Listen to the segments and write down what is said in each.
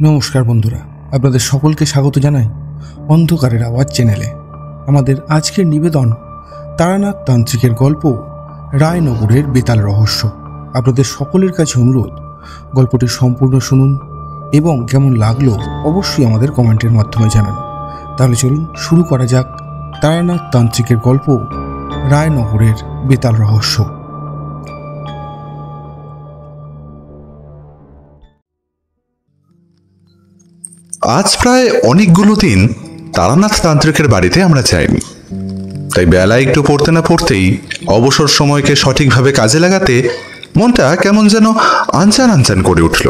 নমস্কার বন্ধুরা, আপনাদের সকলকে স্বাগত জানাই অন্ধকারের আওয়াজ চ্যানেলে। আমাদের আজকের নিবেদন তারানাথ তান্ত্রিকের গল্প রায়নগরের বেতাল রহস্য। আপনাদের সকলের কাছে অনুরোধ, গল্পটি সম্পূর্ণ শুনুন এবং কেমন লাগলো অবশ্যই আমাদের কমেন্টের মাধ্যমে জানান। তাহলে চলুন শুরু করা যাক তারানাথ তান্ত্রিকের গল্প রায়নগরের বেতাল রহস্য। আজ প্রায় অনেকগুলো দিন তারানাথ তান্ত্রিকের বাড়িতে আমরা যাইনি। তাই বেলা একটু পড়তে না পড়তেই অবসর সময়কে সঠিকভাবে কাজে লাগাতে মনটা কেমন যেন আনচান আনচান করে উঠল।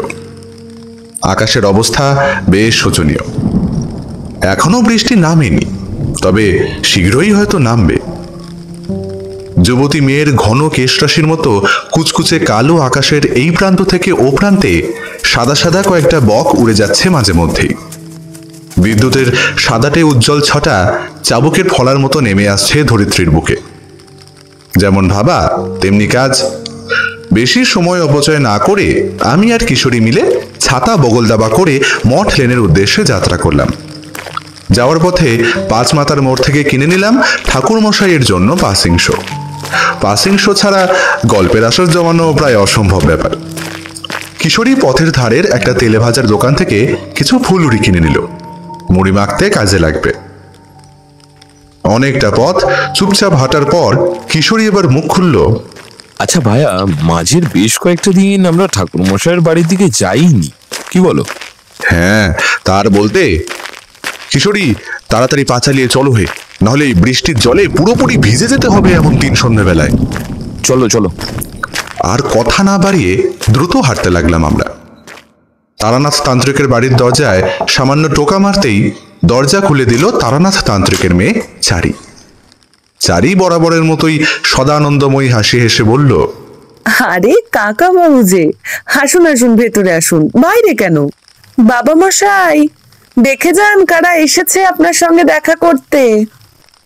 আকাশের অবস্থা বেশ শোচনীয়। এখনো বৃষ্টি নামেনি, তবে শীঘ্রই হয়তো নামবে। যুবতী মেয়ের ঘন কেশরাশির মতো কুচকুচে কালো আকাশের এই প্রান্ত থেকে ও প্রান্তে সাদা সাদা কয়েকটা বক উড়ে যাচ্ছে মাঝে মধ্যেই। বিদ্যুতের সাদাটে উজ্জ্বল ছটা চাবুকের ফলার মতো নেমে আসছে ধরিত্রীর বুকে। যেমন ভাবা তেমনি কাজ। বেশি সময় অপচয় না করে আমি আর কিশোরী মিলে ছাতা বগল দাবা করে মঠ লেনের উদ্দেশ্যে যাত্রা করলাম। যাওয়ার পথে পাঁচ মাতার মোড় থেকে কিনে নিলাম ঠাকুর মশাইয়ের জন্য পাসিং শো। পাসিং শো ছাড়া গল্পের আসর জমানো প্রায় অসম্ভব ব্যাপার। কিশোরী পথের ধারের একটা তেলে ভাজার দোকান থেকে কিছু ফুলুরি কিনে নিল, মুড়ি মাখতে কাজে লাগবে। অনেকটা পথ চুপচাপ হাঁটার পর কিশোরী এবার মুখ খুলল। আচ্ছা ভাইয়া, মাঝের বেশ কয়েকটা দিন আমরা ঠাকুর মশাইয়ের বাড়ির দিকে যাইনি, কি বলো? হ্যাঁ, তার বলতে। কিশোরী, তাড়াতাড়ি পা চালিয়ে চলো হে, নাহলে এই বৃষ্টির জলে পুরোপুরি ভিজে যেতে হবে এমন দিন সন্ধ্যাবেলায়। চলো চলো। আর কথা না বাড়িয়ে দ্রুত হাঁটতে লাগলাম আমরা। তারানাথ তান্ত্রিকের বাড়ির দরজায় সামান্য টোকা মারতেই দরজা খুলে দিল তারানাথ তান্ত্রিকের মেয়ে চারি। চারি বরাবরের মতোই সদানন্দময়ী হাসি হেসে বলল, আরে কাকা বাবু যে, আসুন আসুন, ভেতরে আসুন, বাইরে কেন? বাবা মশাই, দেখে যান কারা এসেছে আপনার সঙ্গে দেখা করতে।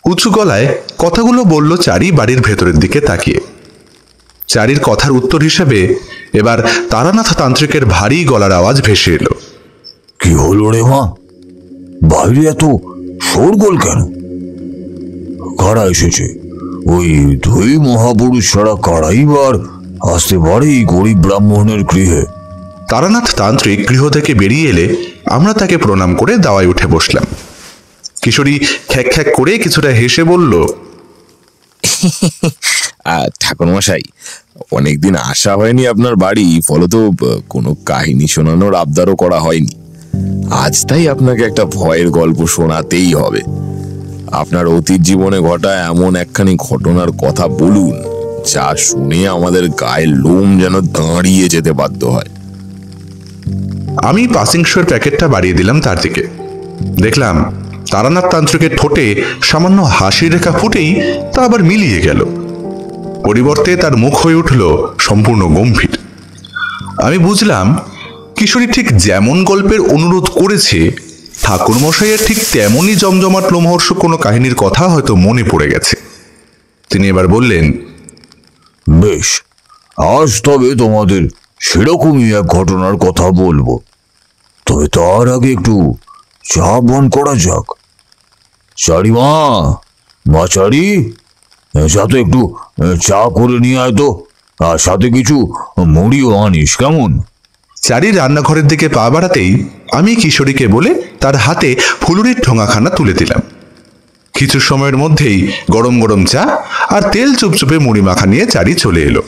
উঁচু গলায় কথাগুলো বলল চারি বাড়ির ভেতরের দিকে তাকিয়ে। চারির কথার উত্তর হিসেবে এবার তারানাথ তান্ত্রিকের ভারী গলার আওয়াজ ভেসে এলো। কি হলো রে মা, বাইরে এত শোরগোল কেন? কারা এসেছে? ওই দুই মহাপুরুষ ছাড়া কারাই বার আসতে পারে এই গরিব ব্রাহ্মণের গৃহে? তারানাথ তান্ত্রিক গৃহ থেকে বেরিয়ে এলে আমরা তাকে প্রণাম করে দাওয়ায় উঠে বসলাম। কিশোরী খ্যাক খ্যাক করে কিছুটা হেসে বলল, ঠাকুর মশাই, অনেকদিন আসা হয়নি আপনার বাড়ি, ফলত কোনো কাহিনী শোনানোর আবদারও করা হয়নি। আজ তাই আপনাকে একটা ভয়ের গল্প শোনাতেই হবে। আপনার অতীত জীবনে ঘটা এমন একখানি ঘটনার কথা বলুন, যা শুনে আমাদের গায়ের লোম যেন দাঁড়িয়ে যেতে বাধ্য হয়। আমি পাসিং শোর প্যাকেটটা বাড়িয়ে দিলাম তার দিকে। দেখলাম তারানাথ তান্ত্রিকের ঠোঁটে সামান্য হাসির রেখা ফুটেই তা আবার মিলিয়ে গেল। পরিবর্তে তার মুখ হয়ে উঠল সম্পূর্ণ গম্ভীর। আমি বুঝলাম কিশোরী ঠিক যেমন গল্পের অনুরোধ করেছে, ঠাকুর মশাইয়ের ঠিক তেমনই জমজমাট লোমহর্ষক কোনো কাহিনীর কথা হয়তো মনে পড়ে গেছে। তিনি এবার বললেন, বেশ, আজ তবে তোমাদের সেরকমই এক ঘটনার কথা বলবো। তবে তার আগে একটু চা পান করা যাক। চারিমা, মা চারি, যা তো একটু চা করে নিয়ে আয় তো, আর সাথে কিছু মুড়িও আনিস, কেমন? চারি রান্নাঘরের দিকে পা বাড়াতেই আমি কিশোরীকে বলে তার হাতে ফুলুরির ঠোঙাখানা তুলে দিলাম। কিছু সময়ের মধ্যেই গরম গরম চা আর তেল চুপচুপে মুড়ি মাখা নিয়ে চারি চলে এলো।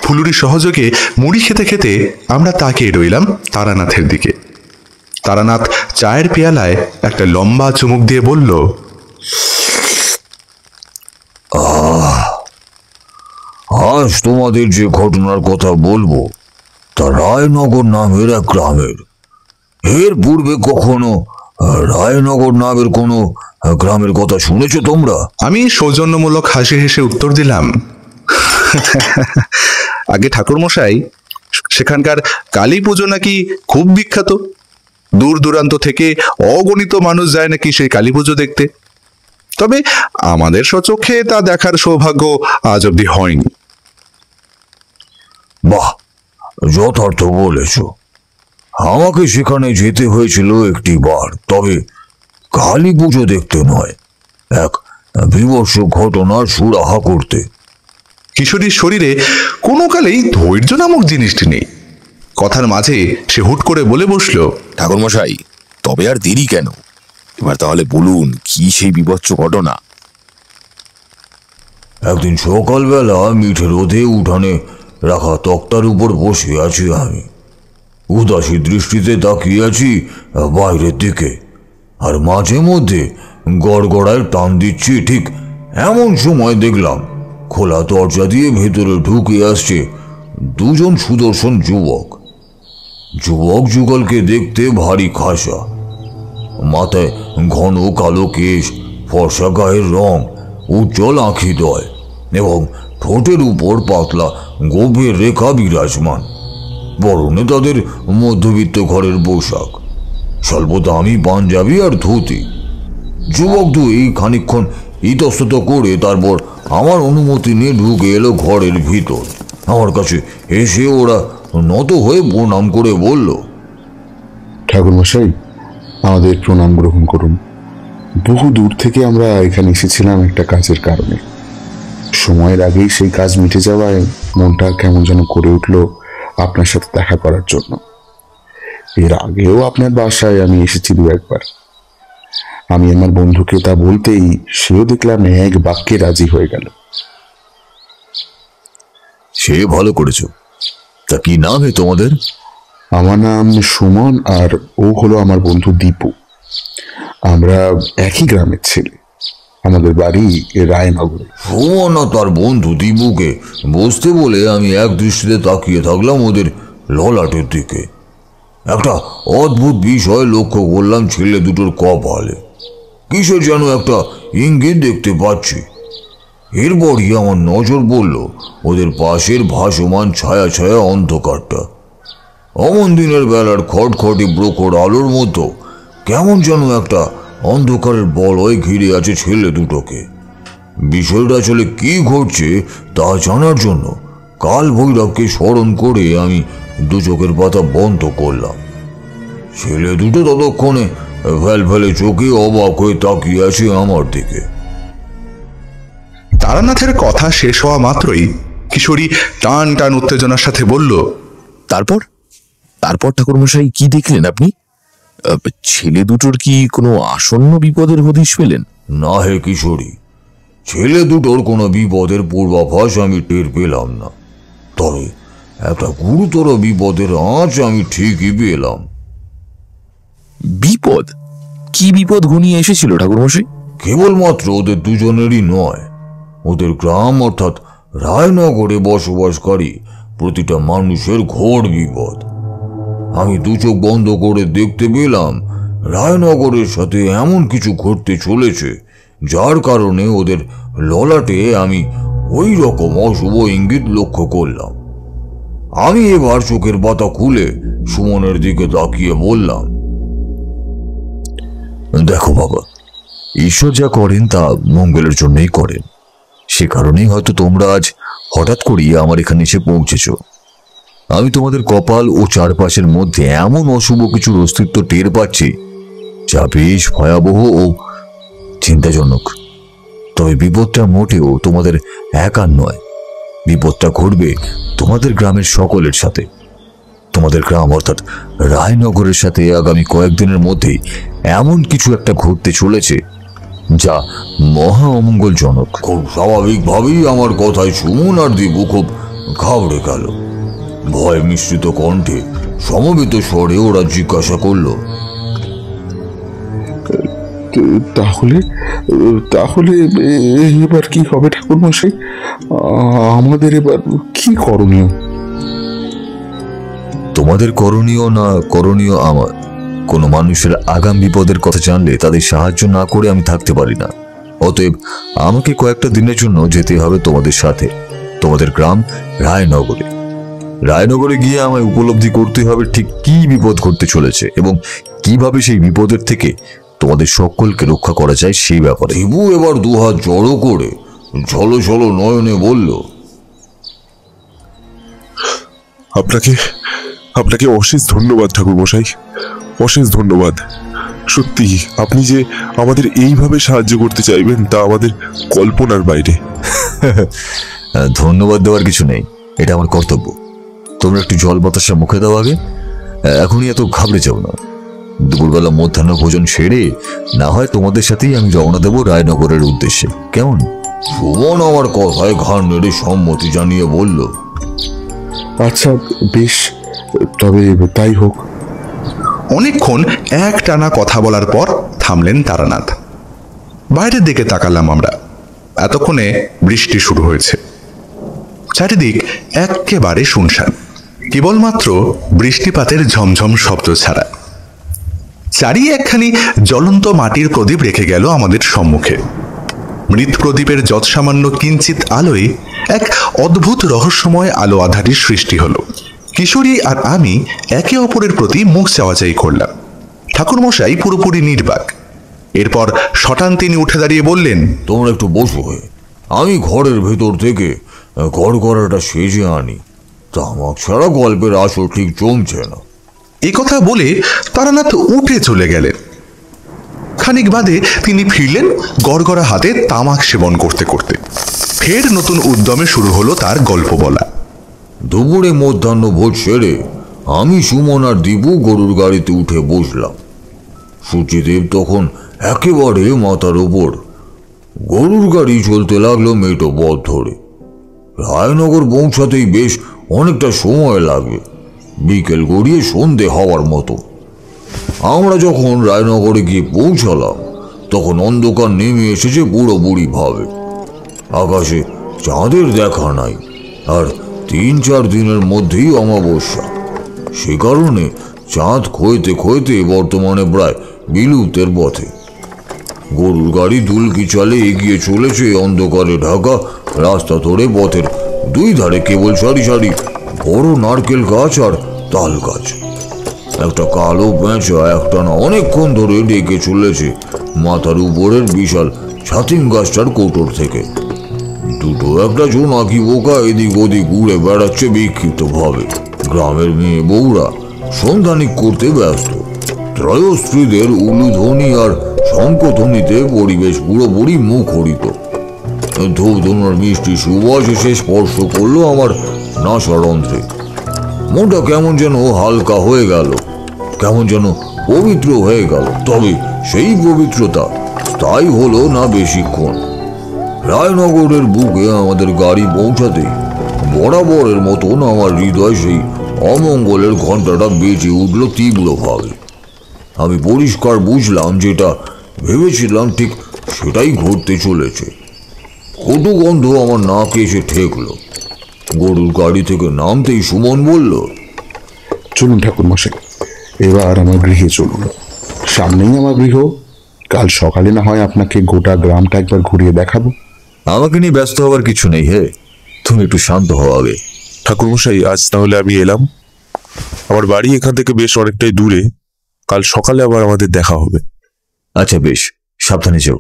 ফুলুরি সহযোগে মুড়ি খেতে খেতে আমরা তাকিয়ে রইলাম তারানাথের দিকে। তারানাথ চায়ের পেয়ালায় একটা লম্বা চুমুক দিয়ে বলল, আজ তোমাদের যে ঘটনার কথা বলবো তা রায়নগর নামের এক গ্রামের। এর পূর্বে কখনো রায়নগর নামের কোনো গ্রামের কথা শুনেছো তোমরা? আমি সৌজন্যমূলক হাসি হেসে উত্তর দিলাম, আগে ঠাকুর মশাই, সেখানকার কালী পুজো নাকি খুব বিখ্যাত। দূর দূরান্ত থেকে অগণিত মানুষ যায় নাকি সেই কালী পুজো দেখতে। তবে আমাদের স্বচক্ষে তা দেখার সৌভাগ্য আজ অব্দি হয়নি। বাহ, যথার্থ বলেছ। আমাকে সেখানে যেতে হয়েছিল একটি বার, তবে কালী পুজো দেখতে নয়, এক বিভৎস ঘটনার সুরাহা করতে। কিশোরীর শরীরে কোনো কালেই ধৈর্য নামক জিনিসটি নেই। কথার মাঝে সে হুট করে বলে বসল, ঠাকুরমশাই, তবে আর দেরি কেন? এবার তাহলে বলুন, কি সেই বিভৎস ঘটনা? একদিন সকালবেলা মিঠে রোদে উঠানে রাখা তক্তার উপর বসে আছি আমি। উদাসী দৃষ্টিতে তাকিয়ে আছি বাইরের দিকে, আর মাঝে মধ্যে গড়গড়ায় টান দিচ্ছি। ঠিক এমন সময় দেখলাম খোলা দরজা দিয়ে ভেতরে ঢুকে আসছে দুজন সুদর্শন যুবক। যুবক যুগলকে দেখতে ভারী খাসা, মাথায় ঘন কালো কেশ, ফর্সা গায়ের রং, উজ্জ্বল আঁখিদ্বয় এবং ঠোঁটের উপর পাতলা গভীর রেখা বিরাজমান। পরনে তাদের মধ্যবিত্ত ঘরের পোশাক, স্বল্প দামি পাঞ্জাবি আর ধুতি। যুবক দুই খানিকক্ষণ ইতস্তত করে তারপর আমার অনুমতি নিয়ে ঢুকে এলো ঘরের ভিতর। আমার কাছে এসে ওরা নত হয়ে প্রণাম করে বলল, ঠাকুরমশাই, আমাদের প্রণাম গ্রহণ করুন। বহু দূর থেকে আমরা এখানে এসেছিলাম একটা কাজের কারণে। সময়ের আগেই সেই কাজ মিটে যাওয়ায় মনটা কেমন যেন করে উঠল আপনার সাথে দেখা করার জন্য। এর আগেও আপনার বাসায় আমি এসেছি দু একবার। আমি আমার বন্ধুকে তা বলতেই সেও দেখলাম এক বাক্যে রাজি হয়ে গেল। সে ভালো করেছো। তা কি নাম হে তোমাদের? আমার নাম সুমন, আর ও হলো আমার বন্ধু দীপু। আমরা একই গ্রামের ছেলে। আমাদের বাড়ি রায়নগরে। সুমন আর তার বন্ধু দীপুকে বসতে বলে আমি এক দৃষ্টিতে তাকিয়ে থাকলাম ওদের ললাটের দিকে। একটা অদ্ভুত বিষয় লক্ষ্য করলাম ছেলে দুটোর কপালে। কিসের যেন একটা ইঙ্গিত দেখতে পাচ্ছি। এরপরই আমার নজর পড়ল ওদের পাশের ভাসমান ছায়া ছায়া অন্ধকারটা। অমন দিনের বেলার খটখটি প্রখর আলোর মতো কেমন যেন একটা অন্ধকারের বলয় ঘিরে আছে ছেলে দুটোকে। বিষয়টা আসলে কি ঘটছে তা জানার জন্য কাল ভৈরবকে স্মরণ করে আমি দু চোখের পাতা বন্ধ করলাম। ছেলে দুটো ততক্ষণে ফেল ফেলে চোখে অবাক হয়ে তাকিয়ে আছে আমার দিকে। তারানাথের কথা শেষ হওয়া মাত্রই কিশোরী টান টান উত্তেজনার সাথে বলল, তারপর তারপর ঠাকুরমশাই, কি দেখলেন আপনি? ছেলে দুটোর কি কোনো আসন্ন বিপদের হদিশ পেলেন? না হে কিশোরী, ছেলে দুটোর কোনো বিপদের পূর্বাভাস আমি টের পেলাম না। তবে একটা গুরুতর বিপদের আঁচ আমি ঠিকই পেলাম। বিপদ? কি বিপদ ঘনিয়ে এসেছিল ঠাকুরমশাই? কেবলমাত্র ওদের দুজনেরই নয়, ওদের গ্রাম অর্থাৎ রায়নগরে বসবাসকারী প্রতিটা মানুষের ঘোর বিপদ। আমি দু চোখ বন্ধ করে দেখতে পেলাম রায়নগরের সাথে এমন কিছু ঘটতে চলেছে যার কারণে ওদের ললাটে আমি ওই রকম অশুভ ইঙ্গিত লক্ষ্য করলাম। আমি এবার চোখের পাতা খুলে সুমনের দিকে তাকিয়ে বললাম, দেখো বাবা, ঈশ্বর যা করেন তা মঙ্গলের জন্যই করেন। সে কারণেই হয়তো তোমরা আজ হঠাৎ করিয়ে আমার এখানে এসে পৌঁছেছ। আমি তোমাদের কপাল ও চারপাশের মধ্যে এমন অশুভ কিছুর অস্তিত্ব টের পাচ্ছি যা বেশ ভয়াবহ ও চিন্তাজনক। তবে বিপদটা মোটেও তোমাদের একার নয়। বিপদটা ঘটবে তোমাদের গ্রামের সকলের সাথে। তোমাদের গ্রাম অর্থাৎ রায়নগরের সাথে আগামী কয়েকদিনের মধ্যেই এমন কিছু একটা ঘটতে চলেছে যা মহা অমঙ্গলজনক। খুব স্বাভাবিকভাবেই আমার কথায় সুমন আর দীপু খুব ঘাবড়ে গেল। ভয় মিশ্রিত কণ্ঠে সমবেত স্বরে ওরা জিজ্ঞাসা করলো, তাহলে তাহলে এবার কি হবে ঠাকুরমশাই? আমাদের এবার কি করণীয়? তোমাদের করণীয় না করণীয় আমার। কোনো মানুষের আগাম বিপদের কথা জানলে তাদের সাহায্য না করে আমি থাকতে পারি না। অতএব আমাকে কয়েকটা দিনের জন্য যেতে হবে তোমাদের সাথে, তোমাদের গ্রাম রায়নগরে। রায়নগরে গিয়ে আমায় উপলব্ধি করতে হবে ঠিক কি বিপদ ঘটতে চলেছে এবং কিভাবে সেই বিপদের থেকে তোমাদের সকলকে রক্ষা করা যায় সেই ব্যাপারে। দীপু এবার দুহাত জড়ো করে ঝলঝল নয়নে বলল, আপনাকে অশেষ ধন্যবাদ ঠাকুরমশাই, অশেষ ধন্যবাদ। সত্যি আপনি যে আমাদের এইভাবে সাহায্য করতে চাইবেন তা আমাদের কল্পনার বাইরে। ধন্যবাদ দেওয়ার কিছু নেই, এটা আমার কর্তব্য। তোমরা একটু জল বাতাসা মুখে দাও আগে, এখনই এত ঘাবড়ে যাও না। দুপুরবেলা মধ্যাহ্ন ভোজন সেরে না হয় তোমাদের সাথেই আমি রওনা দেবো রায়নগরের উদ্দেশ্যে, কেমন? সুমন আমার কথায় ঘাড় নেড়ে সম্মতি জানিয়ে বলল, আচ্ছা বেশ, তবে তাই হোক। অনেকক্ষণ একটানা কথা বলার পর থামলেন তারানাথ। বাইরের দিকে তাকালাম আমরা। এতক্ষণে বৃষ্টি শুরু হয়েছে। চারিদিক একেবারে শুনশান, কেবলমাত্র বৃষ্টিপাতের ঝমঝম শব্দ ছাড়া। চারি একখানি জ্বলন্ত মাটির প্রদীপ রেখে গেল আমাদের সম্মুখে। মৃৎ প্রদীপের যৎসামান্য কিঞ্চিত আলোয় এক অদ্ভুত রহস্যময় আলো আধারির সৃষ্টি হলো। কিশোরী আর আমি একে অপরের প্রতি মুখ চাওয়াচাই করলাম। ঠাকুরমশাই পুরোপুরি নির্বাক। এরপর শটান তিনি উঠে দাঁড়িয়ে বললেন, তোমরা একটু বসো, আমি ঘরের ভেতর থেকে গড়গড়াটা সেজে আনি, তামাক ছাড়া গল্পের আসর ঠিক জমছে না। এ কথা বলে তারানাথ উঠে চলে গেলেন। খানিক বাদে তিনি ফিরলেন গড়গড়া হাতে তামাক সেবন করতে করতে। ফের নতুন উদ্যমে শুরু হলো তার গল্প বলা। দুপুরে মধ্যাহ্ন ভোজ সেরে আমি, সুমন আর দীপু গরুর গাড়িতে উঠে বসলাম। সূর্যদেব তখন একেবারে মাথার ওপর। গরুর গাড়ি চলতে লাগলো মেটো পথ ধরে। রায়নগর পৌঁছাতেই বেশ অনেকটা সময় লাগবে, বিকেল গড়িয়ে সন্ধে হওয়ার মতো। আমরা যখন রায়নগরে গিয়ে পৌঁছালাম তখন অন্ধকার নেমে এসেছে পুরোপুরি ভাবে। আকাশে চাঁদের দেখা নাই, আর 3-4 দিনের মধ্যেই অমাবস্যা। সে কারণে চাঁদ ক্ষয়তে ক্ষয়তে বর্তমানে প্রায় বিলুপ্তের পথে। গরুর গাড়ি দুলকি চালে এগিয়ে চলেছে অন্ধকারে ঢাকা রাস্তা ধরে। পথের দুই ধারে কেবল সারি সারি বড় নারকেল গাছ আর তাল গাছ। একটা কালো পেঁচা একটানা অনেকক্ষণ ধরে ডেকে চলেছে মাথার উপরের বিশাল ছাতিম গাছটার কোটর থেকে। দুটো একটা জোনাকি বোকা এদিক ওদিক উড়ে বেড়াচ্ছে বিক্ষিপ্ত ভাবে। গ্রামের মেয়ে বউরা সন্ধানিক করতে ব্যস্ত। ত্রয়স্ত্রীদের উলুধ্বনি আর শঙ্খধ্বনিতে পরিবেশ পুরোপুরি মুখরিত। ধূপধুনোর মিষ্টি সুবাস এসে স্পর্শ করলো আমার নাসারন্ধ্রে। মনটা কেমন যেন হালকা হয়ে গেল, কেমন যেন পবিত্র হয়ে গেল। তবে সেই পবিত্রতা স্থায়ী হলো না বেশিক্ষণ। রায়নগরের বুকে আমাদের গাড়ি পৌঁছাতে বরাবরের মতন আমার হৃদয় সেই অমঙ্গলের ঘণ্টাটা বেজে উঠল তীব্রভাবে। আমি পরিষ্কার বুঝলাম যেটা ভেবেছিলাম ঠিক সেটাই ঘটতে চলেছে। কটু গন্ধ আমার নাকে এসে ঠেকল। গরুর গাড়ি থেকে নামতেই সুমন বলল, চলুন ঠাকুরমশাই, এবার আমার গৃহে চলুন। সামনেই আমার গৃহ। কাল সকালে না হয় আপনাকে গোটা গ্রামটা একবার ঘুরিয়ে দেখাবো। আমাকে নিয়ে ব্যস্ত হওয়ার কিছু নেই, হে, তুমি একটু শান্ত হও আগে। ঠাকুরমশাই, আজ তাহলে আমি এলাম। আমার বাড়ি এখান থেকে বেশ অনেকটাই দূরে। কাল সকালে আবার আমাদের দেখা হবে। আচ্ছা বেশ, সাবধানে যাও।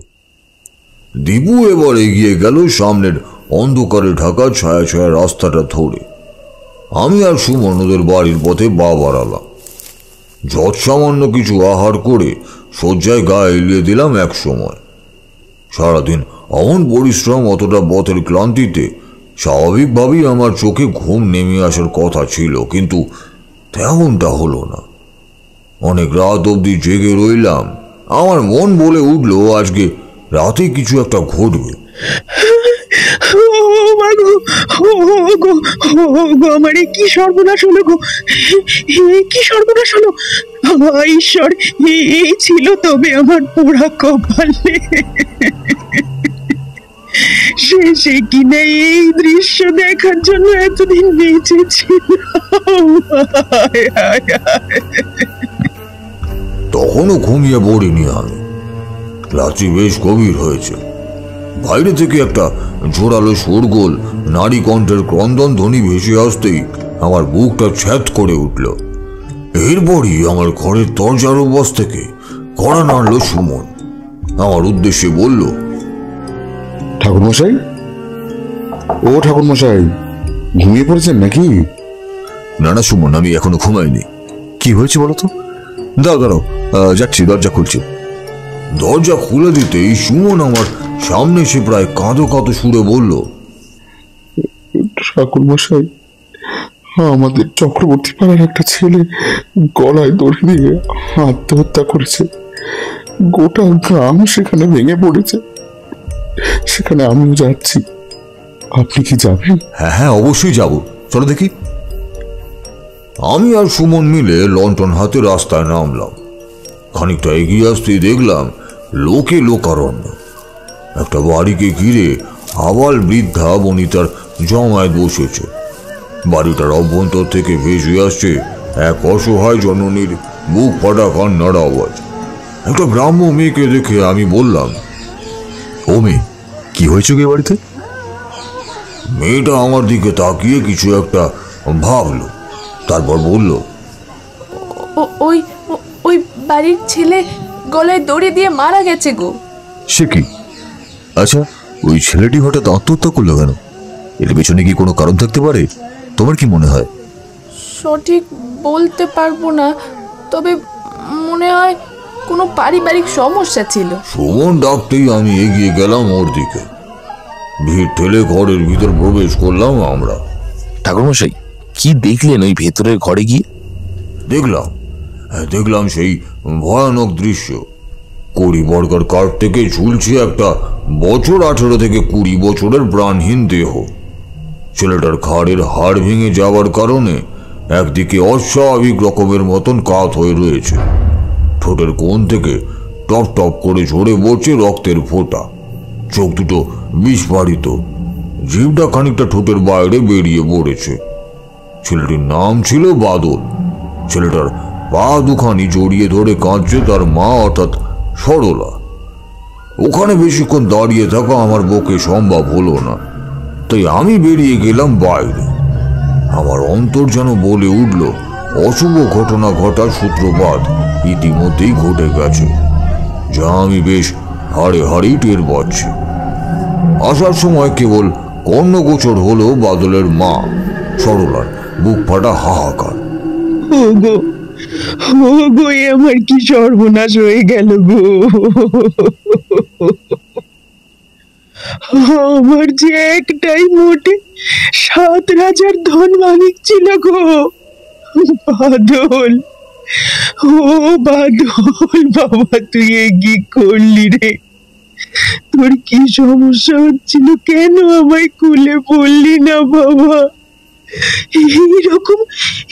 দীপু এবার এগিয়ে গেল সামনের অন্ধকারে ঢাকা ছায়া ছায়া রাস্তাটা ধরে। আমি আর সুমন ওদের বাড়ির পথে পা বাড়ালাম। যৎসামান্য কিছু আহার করে শয্যায় গা এলিয়ে দিলাম এক সময়। সারাদিন অমন পরিশ্রম, অতটা পথের ক্লান্তিতে স্বাভাবিকভাবেই আমার চোখে ঘুম নেমে আসার কথা ছিল, কিন্তু তেমনটা হলো না। অনেক রাত অবধি জেগে রইলাম। আমার মন বলে উঠল আজকে রাতে কিছু একটা ঘটবে। আমার কি সর্বনাশ হলো গো, কি সর্বনাশ হলো! ঈশ্বর, এই ছিল তবে আমার পোড়া কপালে। সে কিনা এই দৃশ্য দেখার জন্য এতদিন বেঁচেছিল। তখনও ঘুমিয়ে পড়িনি আমি। রাত্রি বেশ গভীর হয়েছে। বাইরে থেকে একটা জোরালো শোরগোল নারী কণ্ঠের ক্রন্দন ধ্বনি ভেসে আসতেই আমার বুকটা ছ্যাদ করে উঠল। এরপরই আমার ঘরের দরজার পাশ থেকে কড়া নাড়ল সুমন। আমার উদ্দেশ্যে বলল, ঠাকুরমশাই, ও ঠাকুরমশাই, ঘুমিয়ে পড়েছেন নাকি? না না সুমন, আমি এখনো ঘুমাইনি। কি হয়েছে বলো তো? দাঁড়াও, যাচ্ছি, দরজা খুলছি। দরজা খুলে দিতেই সুমন আমার সামনে এসে প্রায় কাঁদো কাঁদো সুরে বলল, ঠাকুর মশাই, আমাদের চক্রবর্তী পাড়ার একটা ছেলে গলায় দড়ি দিয়ে আত্মহত্যা করেছে। গোটা গ্রাম সেখানে ভেঙে পড়েছে। সেখানে আমিও যাচ্ছি, আপনি কি যাবেন? হ্যাঁ হ্যাঁ, অবশ্যই যাব, চলো দেখি। আমি আর সুমন মিলে লন্ঠন হাতে রাস্তায় নামলাম। খানিকটা এগিয়ে আসতেই দেখলাম লোকে লোকারণ্য। একটা বাড়িকে ঘিরে আবাল বৃদ্ধা বনিতার জমায়েত বসেছে। বাড়িটার অভ্যন্তর থেকে ভেসে আসছে এক অসহায় জননীর বুক ফাটা কান্নার আওয়াজ। একটা গ্রাম্য মেয়েকে দেখে আমি বললাম, ও মেয়ে, কি হয়েছে গো বাড়িতে? মেয়েটা আমার দিকে তাকিয়ে কিছু একটা ভাবলো, তারপর বলল, ওই ওই বাড়ির ছেলে গলায় দড়ি দিয়ে মারা গেছে গো। সে কি? আচ্ছা, ওই ছেলেটি হঠাৎ আত্মহত্যা করলো কেন? এর পেছনে কি কোনো কারণ থাকতে পারে? তোমার কি মনে হয়? সঠিক বলতে পারবো না, তবে মনে হয় কোনো পারিবারিক সমস্যা ছিল। সুমন ডাকতেই আমি এগিয়ে গেলাম ওর দিকে। ভিড় ঠেলে ঘরের ভিতর প্রবেশ করলাম আমরা। ঠাকুরমশাই, কি দেখলেন ওই ভেতরের ঘরে গিয়ে? দেখলাম সেই ভয়ানক দৃশ্য। কুড়ি বর্গার কাঠ থেকে ঝুলছে একটা বছর 18 থেকে 20 বছরের প্রাণহীন দেহ। ছেলেটার ঘাড়ের হাড় ভেঙে যাওয়ার কারণে একদিকে অস্বাভাবিক রকমের মতন কাত হয়ে রয়েছে। ঠোঁটের কোণ থেকে টপ টপ করে ঝরে পড়ছে রক্তের ফোঁটা। চোখ দুটো বিস্ফারিত, জিভটা খানিকটা ঠোঁটের বাইরে বেরিয়ে পড়েছে। ছেলেটির নাম ছিল বাদল। ছেলেটার পা দুখানি জড়িয়ে ধরে কাঁদছে তার মা অর্থাৎ সরলা। ওখানে বেশিক্ষণ দাঁড়িয়ে থাকা আমার পক্ষে সম্ভব হলো না, তাই আমি বেরিয়ে গেলাম বাইরে। আমার অন্তর যেন বলে উঠল, অশুভ ঘটনা ঘটার সূত্রপাত ইতিমধ্যেই ঘটে গেছে, যা আমি বেশ হাড়ে হাড়েই টের পাচ্ছি। আসার সময় কেবল কর্ণগোচর হলো বাদলের মা সরলার বুক ফাটা হাহাকার। ওগো ওগো, আমার কি সর্বনাশ হয়ে গেল গো! আমার যে একটাই মোটে 7 রাজার ধন মালিক ছিল গো, বাদল। ও বাদল বাবা, তুই কি করলি রে? তোর কি সমস্যা হচ্ছিল? কেন আমায় খুলে বললি না বাবা?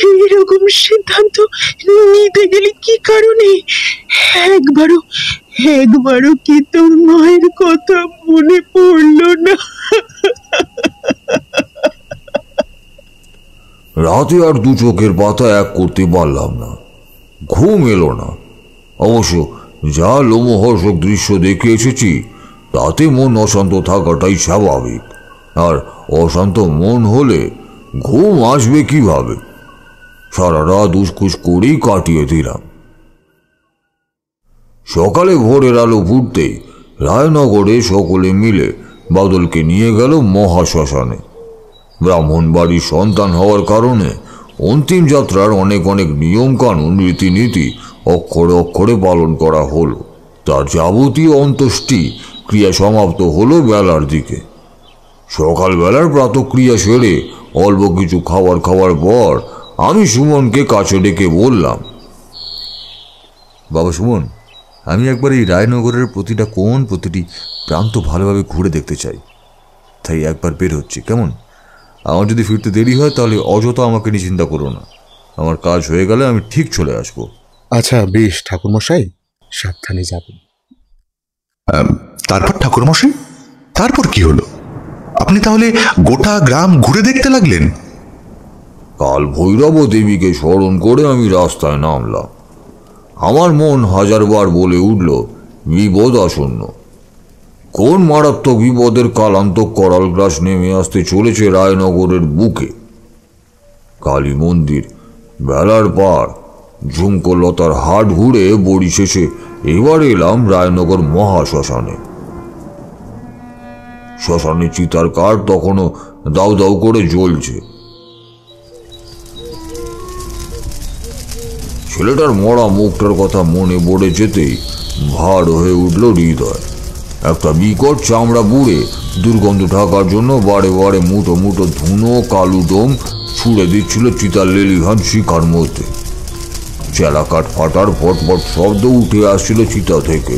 এইরকম সিদ্ধান্ত নিতে গেলে কি কারণে? একবারও কি তোর মায়ের কথা মনে পড়লো না? রাতে আর দু চোখের পাতা এক করতে পারলাম না, ঘুম এলো না। অবশ্য যা লোমহর্ষক দৃশ্য দেখে এসেছি তাতে মন অশান্ত থাকাটাই স্বাভাবিক, আর অশান্ত মন হলে ঘুম আসবে কিভাবে? সারা রাত উসকুস করেই কাটিয়ে দিলাম। সকালে ভোরের আলো ফুটতেই রায়নগরে সকলে মিলে বাদলকে নিয়ে গেল মহাশ্মশানে। ব্রাহ্মণ বাড়ির সন্তান হওয়ার কারণে অন্তিম যাত্রার অনেক নিয়ম কানুন রীতিনীতি অক্ষরে অক্ষরে পালন করা হলো। তার যাবতীয় অন্ত্যেষ্টি ক্রিয়া সমাপ্ত হলো বেলার দিকে। সকালবেলার প্রাতক্রিয়া সেরে অল্প কিছু খাবার খাওয়ার পর আমি সুমনকে কাছে ডেকে বললাম, বাবা সুমন, আমি একবার এই রায়নগরের প্রতিটা কোণ, প্রতিটি প্রান্ত ভালোভাবে ঘুরে দেখতে চাই, তাই একবার বের হচ্ছি, কেমন? আমার যদি ফিরতে দেরি হয় তাহলে অযথা আমাকে নিয়ে চিন্তা করো না। আমার কাজ হয়ে গেলে আমি ঠিক চলে আসবো। আচ্ছা বেশ ঠাকুরমশাই, সাবধানে যাবেন। তারপর ঠাকুরমশাই, তারপর কি হলো? আপনি তাহলে গোটা গ্রাম ঘুরে দেখতে লাগলেন? কাল ভৈরব দেবীকে স্মরণ করে আমি রাস্তায় নামলাম। আমার মন হাজারবার বলে উঠল, বিপদ আসন্ন। কোন মারাত্মক বিপদের কালান্তক করাল গ্রাস নেমে আসতে চলেছে রায়নগরের বুকে। কালী মন্দির, বেলার পাড়, ঝুমকোলতার হাট ঘুরে বড়ি শেষে এবার এলাম রায়নগর মহাশ্মশানে। শ্মশানে চিতার কাঠ তখনও দাউ দাউ করে জ্বলছে। ছেলেটার মরা মুখটার কথা মনে পড়ে যেতেই ভার হয়ে উঠল হৃদয়। একটা বিকট চামড়া বুড়ে দুর্গন্ধ ঢাকার জন্য বারে বারে মুঠো মুঠো ধুনো কালু ডোম ছুঁড়ে দিচ্ছিল চিতার লেলিহান শিখার মধ্যে। চেলাকাঠ ফাটার ফটফট শব্দ উঠে আসছিল চিতা থেকে।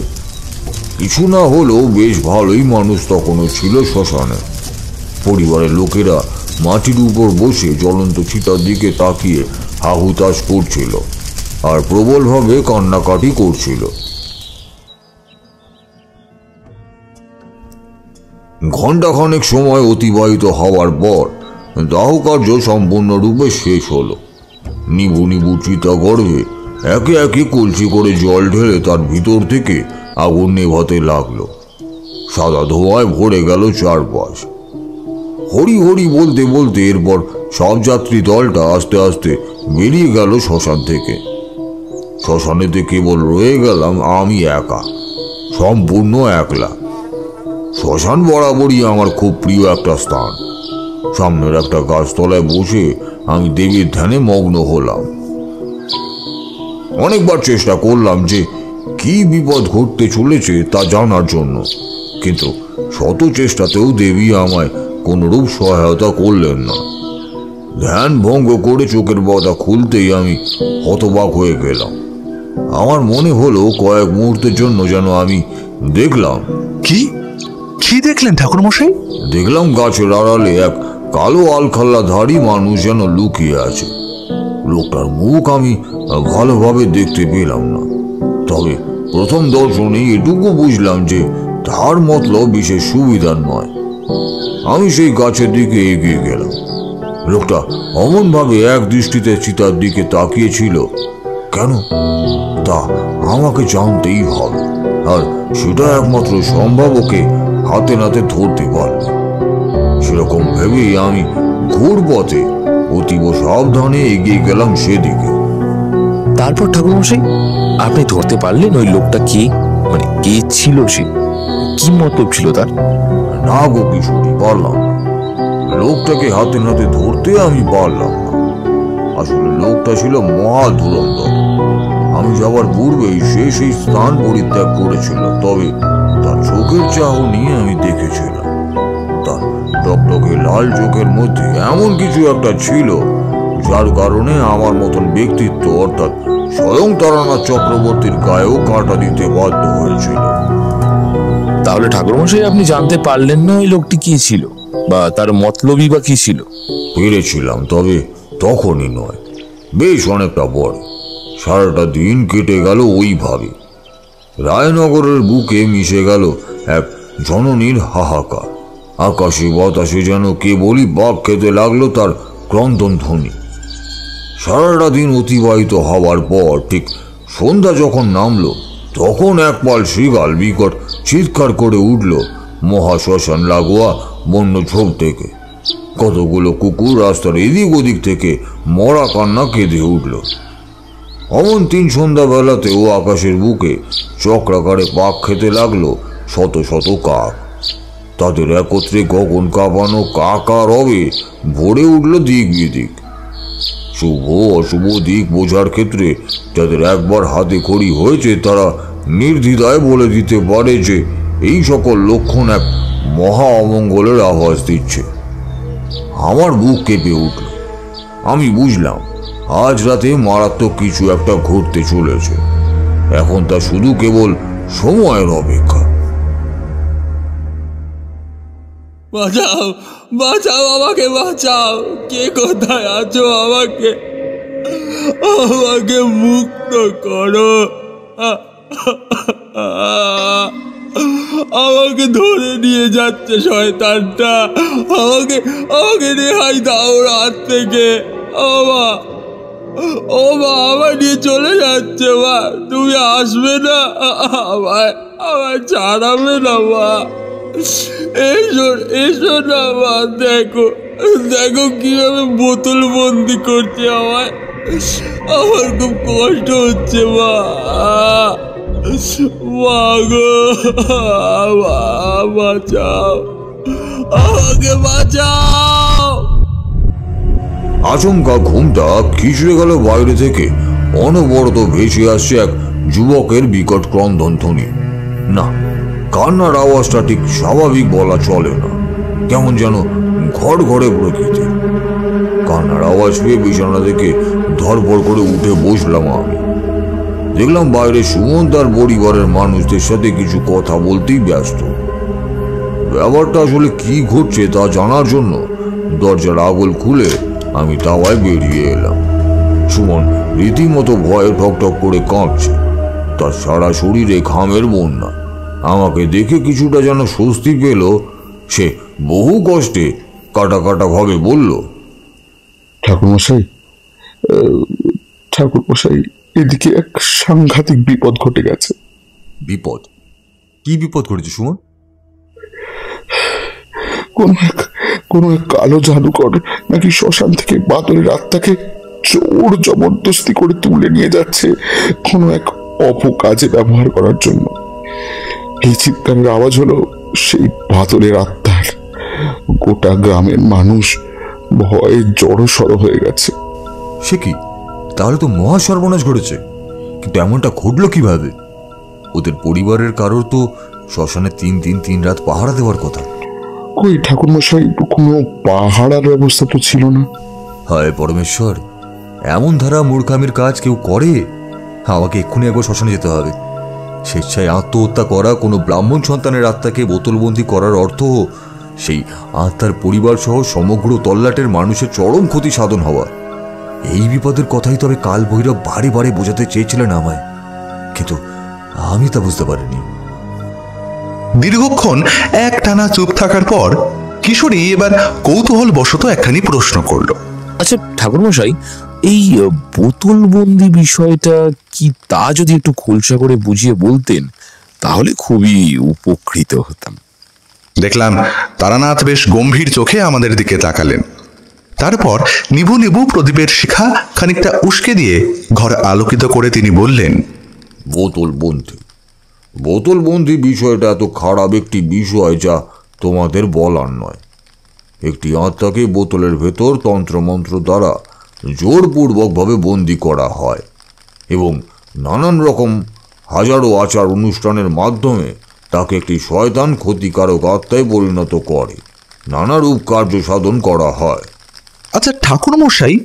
কিছু না হলেও বেশ ভালোই মানুষ তখনও ছিল শ্মশানে। পরিবারের লোকেরা মাটির উপর বসে জ্বলন্ত চিতার দিকে তাকিয়ে হাহুতাশ করছিল আর প্রবলভাবে কান্নাকাটি করছিল। ঘণ্টাখানেক সময় অতিবাহিত হওয়ার পর দাহ কার্য সম্পূর্ণরূপে শেষ হলো। নিবু নিবু চিতা গর্ভে একে একে কলসি করে জল ঢেলে তার ভিতর থেকে আগুন নেভাতে লাগলো। সাদা ধোঁয়ায় ভরে গেল চারপাশ। হরি হরি বলতে বলতে এরপর সব যাত্রী দলটা আস্তে আস্তে বেরিয়ে গেল শ্মশান থেকে। শ্মশানেতে কেবল রয়ে গেলাম আমি একা, সম্পূর্ণ একলা। শ্মশান বরাবরই আমার খুব প্রিয় একটা স্থান। সামনের একটা গাছতলায় বসে আমি দেবীর ধ্যানে মগ্ন হলাম। অনেকবার চেষ্টা করলাম যে কি বিপদ ঘটতে চলেছে তা জানার জন্য, কিন্তু শত চেষ্টাতেও দেবী আমায় কোনরূপ সহায়তা করলেন না। ধ্যান ভঙ্গ করে চোখের পর্দা খুলতেই আমি হতবাক হয়ে গেলাম। আমার মনে হলো কয়েক মুহূর্তের জন্য যেন আমি দেখলাম। কি কি দেখলেন ঠাকুর মশাই? দেখলাম গাছের আড়ালে এক কালো আলখাল্লাধারী মানুষ যেন লুকিয়ে আছে। লোকটার মুখ আমি ভালোভাবে দেখতে পেলাম না, তবে প্রথম দর্শনে এটুকু বুঝলাম যে তার মতলব বিশেষ সুবিধার নয়। আমি সেই গাছের দিকে এগিয়ে গেলাম। লোকটা অমনভাবে এক দৃষ্টিতে চিতার দিকে তাকিয়েছিল কেন তা আমাকে জানতেই হবে, আর সেটা একমাত্র সম্ভব ওকে হাতে নাতে ধরতে পারবে। সেরকম ভেবেই আমি ঘুরপথে অতীব সাবধানে এগিয়ে গেলাম সেদিকে। তারপর ঠাকুরমশাই আপনি ধরতে পারলেন ওই লোকটা কে? মানে কে ছিল সে? কি মতলব ছিল তার? না গো কিশোরী, পারলাম না। লোকটাকে হাতে নাতে ধরতে আমি পারলাম না। আসলে লোকটা ছিল মহা ধুরন্ধর। আমি যাবার পূর্বেই সে সেই স্থান পরিত্যাগ করেছিল, তবে তার চোখের চাহনি আমি দেখেছিলাম। তার টকটকে লাল চোখের মধ্যে এমন কিছু একটা ছিল যার কারণে আমার মতন ব্যক্তিত্ব অর্থাৎ স্বয়ং তারানাথ চক্রবর্তীর গায়েও কাঁটা দিতে বাধ্য হয়েছিল। তাহলে ঠাকুরমশাই আপনি জানতে পারলেন না ওই লোকটি কি ছিল বা তার মতলবই বা কি ছিল? পেরেছিলাম, তবে তখনই নয়, বেশ অনেকটা পরে। সারাটা দিন কেটে গেল ওইভাবে। রায়নগরের বুকে মিশে গেল এক জননীর হাহাকার। আকাশে বাতাসে যেন কেবলই বাঘ খেতে লাগলো তার ক্রন্দন ধ্বনি। সারাটা দিন অতিবাহিত হওয়ার পর ঠিক সন্ধ্যা যখন নামলো, তখন এক পাল শৃগাল বিকট চিৎকার করে উঠল মহাশ্মশান লাগোয়া বন্য ঝোপ থেকে। কতগুলো কুকুর রাস্তার এদিক ওদিক থেকে মরা কান্না কেঁদে উঠল। অমন তিন সন্ধ্যাবেলাতেও আকাশের বুকে চক্রাকারে পাক খেতে লাগলো শত শত কাক। তাদের একত্রে গগন কাঁপানো কাকা রবে ভরে উঠল দিক বিদিক। শুভ অশুভ দিক বোঝার ক্ষেত্রে যাদের একবার হাতে খড়ি হয়েছে তারা নির্দ্বিধায় বলে দিতে পারে যে এই সকল লক্ষণ এক মহা অমঙ্গলের আভাস দিচ্ছে। আমার বুক কেঁপে উঠল। আমি বুঝলাম আজ রাতে মারাত্মক কিছু একটা ঘটতে চলেছে। এখন তা শুধু কেবল সময়ের অপেক্ষা। বাঁচাও, বাঁচাও, আমাকে বাঁচাও। কে কোথায় আছো? আমাকে আমাকে মুক্ত করো। আমাকে ধরে নিয়ে যাচ্ছে শয়তানটা। আমাকে আমাকে রেহাই দাও রাত থেকে। ও মা, আমায় নিয়ে চলে যাচ্ছে। মা, তুমি আসবে না? আমায় ছাড়াবে না মা? এসো না মা, দেখো কিভাবে বোতল বন্দি করছে আমায়। আমার খুব কষ্ট হচ্ছে মা। গো, বাঁচাও, আমাকে বাঁচাও। আচমকা ঘুমটা খিচড়ে গেল বাইরে থেকে অনবরত ভেসে আসছে এক যুবকের বিকট ক্রন্দনধ্বনি। না, কান্নার আওয়াজটা ঠিক স্বাভাবিক বলা চলে না, কেমন যেন ঘর ঘরে প্রকৃতি। কান্নার আওয়াজ পেয়ে বিছানা থেকে ধরপড় করে উঠে বসলাম আমি। দেখলাম বাইরে সুমন তার পরিবারের মানুষদের সাথে কিছু কথা বলতেই ব্যস্ত। ব্যাপারটা আসলে কি ঘটছে তা জানার জন্য দরজার আগল খুলে আমি তাওয়ায় বেরিয়ে এলাম। সুমন রীতিমতো ভয়ে ঠকঠক করে কাঁপছে, তার সারা শরীরে ঘামের বন্যা। আমাকে দেখে কিছুটা যেন স্বস্তি পেল। সে বহু কষ্টে কাটা কাটা ভাবে বলল, ঠাকুরমশাই, ঠাকুরমশাই, এদিকে এক সাংঘাতিক বিপদ ঘটে গেছে। বিপদ? কি বিপদ ঘটেছে সুমন? কোন এক কালো জাদুকর নাকি শ্মশান থেকে বাদলের আত্মাকে জোর জবরদস্তি করে তুলে নিয়ে যাচ্ছে কোনো এক অপকাজে ব্যবহার করার জন্য। এই চিৎকারের আওয়াজ হলো সেই বাদলের আত্মার। গোটা গ্রামের মানুষ ভয়ে জড়সড় হয়ে গেছে। সে কি? তাহলে তো মহা সর্বনাশ ঘটেছে। কিন্তু এমনটা ঘটলো কিভাবে? ওদের পরিবারের কারোর তো শ্মশানে 3 দিন 3 রাত পাহারা দেওয়ার কথা। কই ঠাকুরমশাই, কোনো পাহারার ব্যবস্থা তো ছিল না। হায় পরমেশ্বর, এমন ধারা মূর্খামির কাজ কেউ করে? আমাকে এক্ষুনি একবার শ্মশানে যেতে হবে। স্বেচ্ছায় আত্মহত্যা করা কোনো ব্রাহ্মণ সন্তানের আত্মাকে বোতলবন্দি করার অর্থ সেই আত্মার পরিবার সহ সমগ্র তল্লাটের মানুষের চরম ক্ষতি সাধন হওয়া। এই বিপদের কথাই তবে কাল ভৈরব বারে বারে বোঝাতে চেয়েছিলেন আমায়, কিন্তু আমি তা বুঝতে পারিনি। দীর্ঘক্ষণ এক টানা চুপ থাকার পর কিশোরী এবার কৌতূহল বশত একখানি প্রশ্ন করল। আচ্ছা ঠাকুরমশাই, এই বোতলবন্দি বিষয়টা কি তা যদি একটু খোলসা করে বুঝিয়ে বলতেন তাহলে খুবই উপকৃত হতাম। দেখলাম তারানাথ বেশ গম্ভীর চোখে আমাদের দিকে তাকালেন। তারপর নিভু নিভু প্রদীপের শিখা খানিকটা উস্কে দিয়ে ঘর আলোকিত করে তিনি বললেন, বোতলবন্দি বিষয়টা এত খারাপ একটি বিষয় যা তোমাদের বলার নয়। একটি আত্মাকে বোতলের ভেতর তন্ত্রমন্ত্র দ্বারা জোরপূর্বকভাবে বন্দি করা হয় এবং নানান রকম হাজারো আচার অনুষ্ঠানের মাধ্যমে তাকে একটি শয়তান ক্ষতিকারক আত্মায় পরিণত করে নানারূপ কার্য সাধন করা হয়। আচ্ছা ঠাকুরমশাই,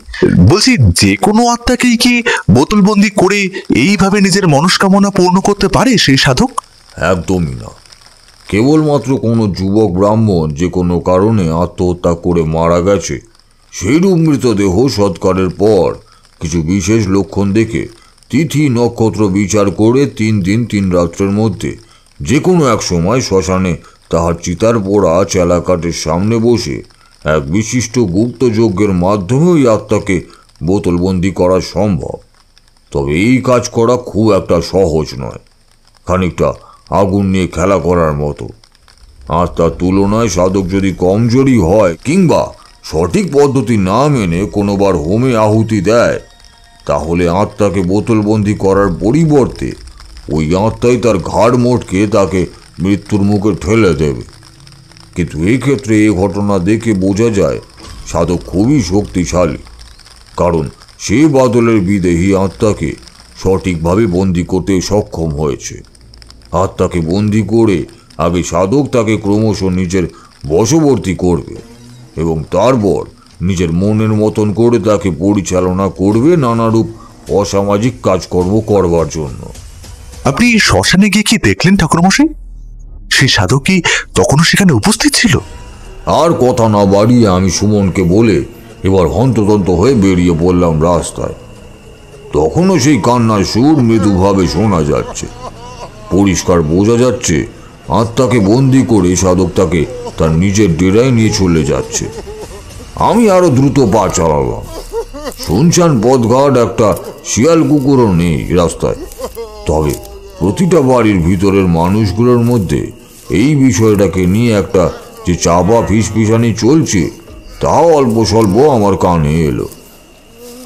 বলছি যে কোনো আত্মাকেই কি বোতলবন্দি করে এইভাবে নিজের মনস্কামনা পূর্ণ করতে পারে সেই সাধক? একদমই না। কেবলমাত্র কোনো যুবক ব্রাহ্মণ যে কোনো কারণে আত্মহত্যা করে মারা গেছে সেইরূপ মৃতদেহ সৎকারের পর কিছু বিশেষ লক্ষণ দেখে তিথি নক্ষত্র বিচার করে 3 দিন 3 রাত্রের মধ্যে যে কোনো এক সময় শ্মশানে তাহার চিতার পোড়া চেলাকাঠের সামনে বসে এক বিশিষ্ট গুপ্ত যজ্ঞের মাধ্যমে ওই আত্মাকে বোতলবন্দি করা সম্ভব। তবে এই কাজ করা খুব একটা সহজ নয়, খানিকটা আগুন নিয়ে খেলা করার মতো। আত্মার তুলনায় সাধক যদি কমজোরি হয় কিংবা সঠিক পদ্ধতি না মেনে কোনোবার হোমে আহুতি দেয় তাহলে আত্মাকে বোতলবন্দি করার পরিবর্তে ওই আত্মাই তার ঘাড় মোটকে তাকে মৃত্যুর মুখে ঠেলে দেবে। কিন্তু এই ক্ষেত্রে এই ঘটনা দেখে বোঝা যায় সাধক খুবই শক্তিশালী, কারণ সে বাদলের বিদেহী আত্মাকে সঠিকভাবে বন্দি করতে সক্ষম হয়েছে। আত্মাকে বন্দি করে আগে সাধক তাকে ক্রমশ নিজের বশবর্তী করবে এবং তারপর নিজের মনের মতন করে তাকে পরিচালনা করবে নানারূপ অসামাজিক কাজকর্ম করবার জন্য। আপনি শ্মশানে গিয়ে কি দেখলেন ঠাকুরমশাই? সেই সাধক কি তখনও সেখানে উপস্থিত ছিল? আর কথা না বাড়িয়ে আমি সুমনকে বলে এবার হন্তদন্ত হয়ে বেরিয়ে পড়লাম রাস্তায়। তখনও সেই কান্নার সুর মৃদুভাবে শোনা যাচ্ছে। পরিষ্কার বোঝা যাচ্ছে আত্মাকে বন্দি করে সাধক তাকে তার নিজের ডেরায় নিয়ে চলে যাচ্ছে। আমি আরো দ্রুত পা চালালাম। শুনছান পথঘাট, একটা শিয়াল কুকুরও নেই রাস্তায়। তবে প্রতিটা বাড়ির ভিতরের মানুষগুলোর মধ্যে এই বিষয়টাকে নিয়ে একটা যে চাপা ফিসফিসানি চলছে তাও অল্প স্বল্প আমার কানে এলো।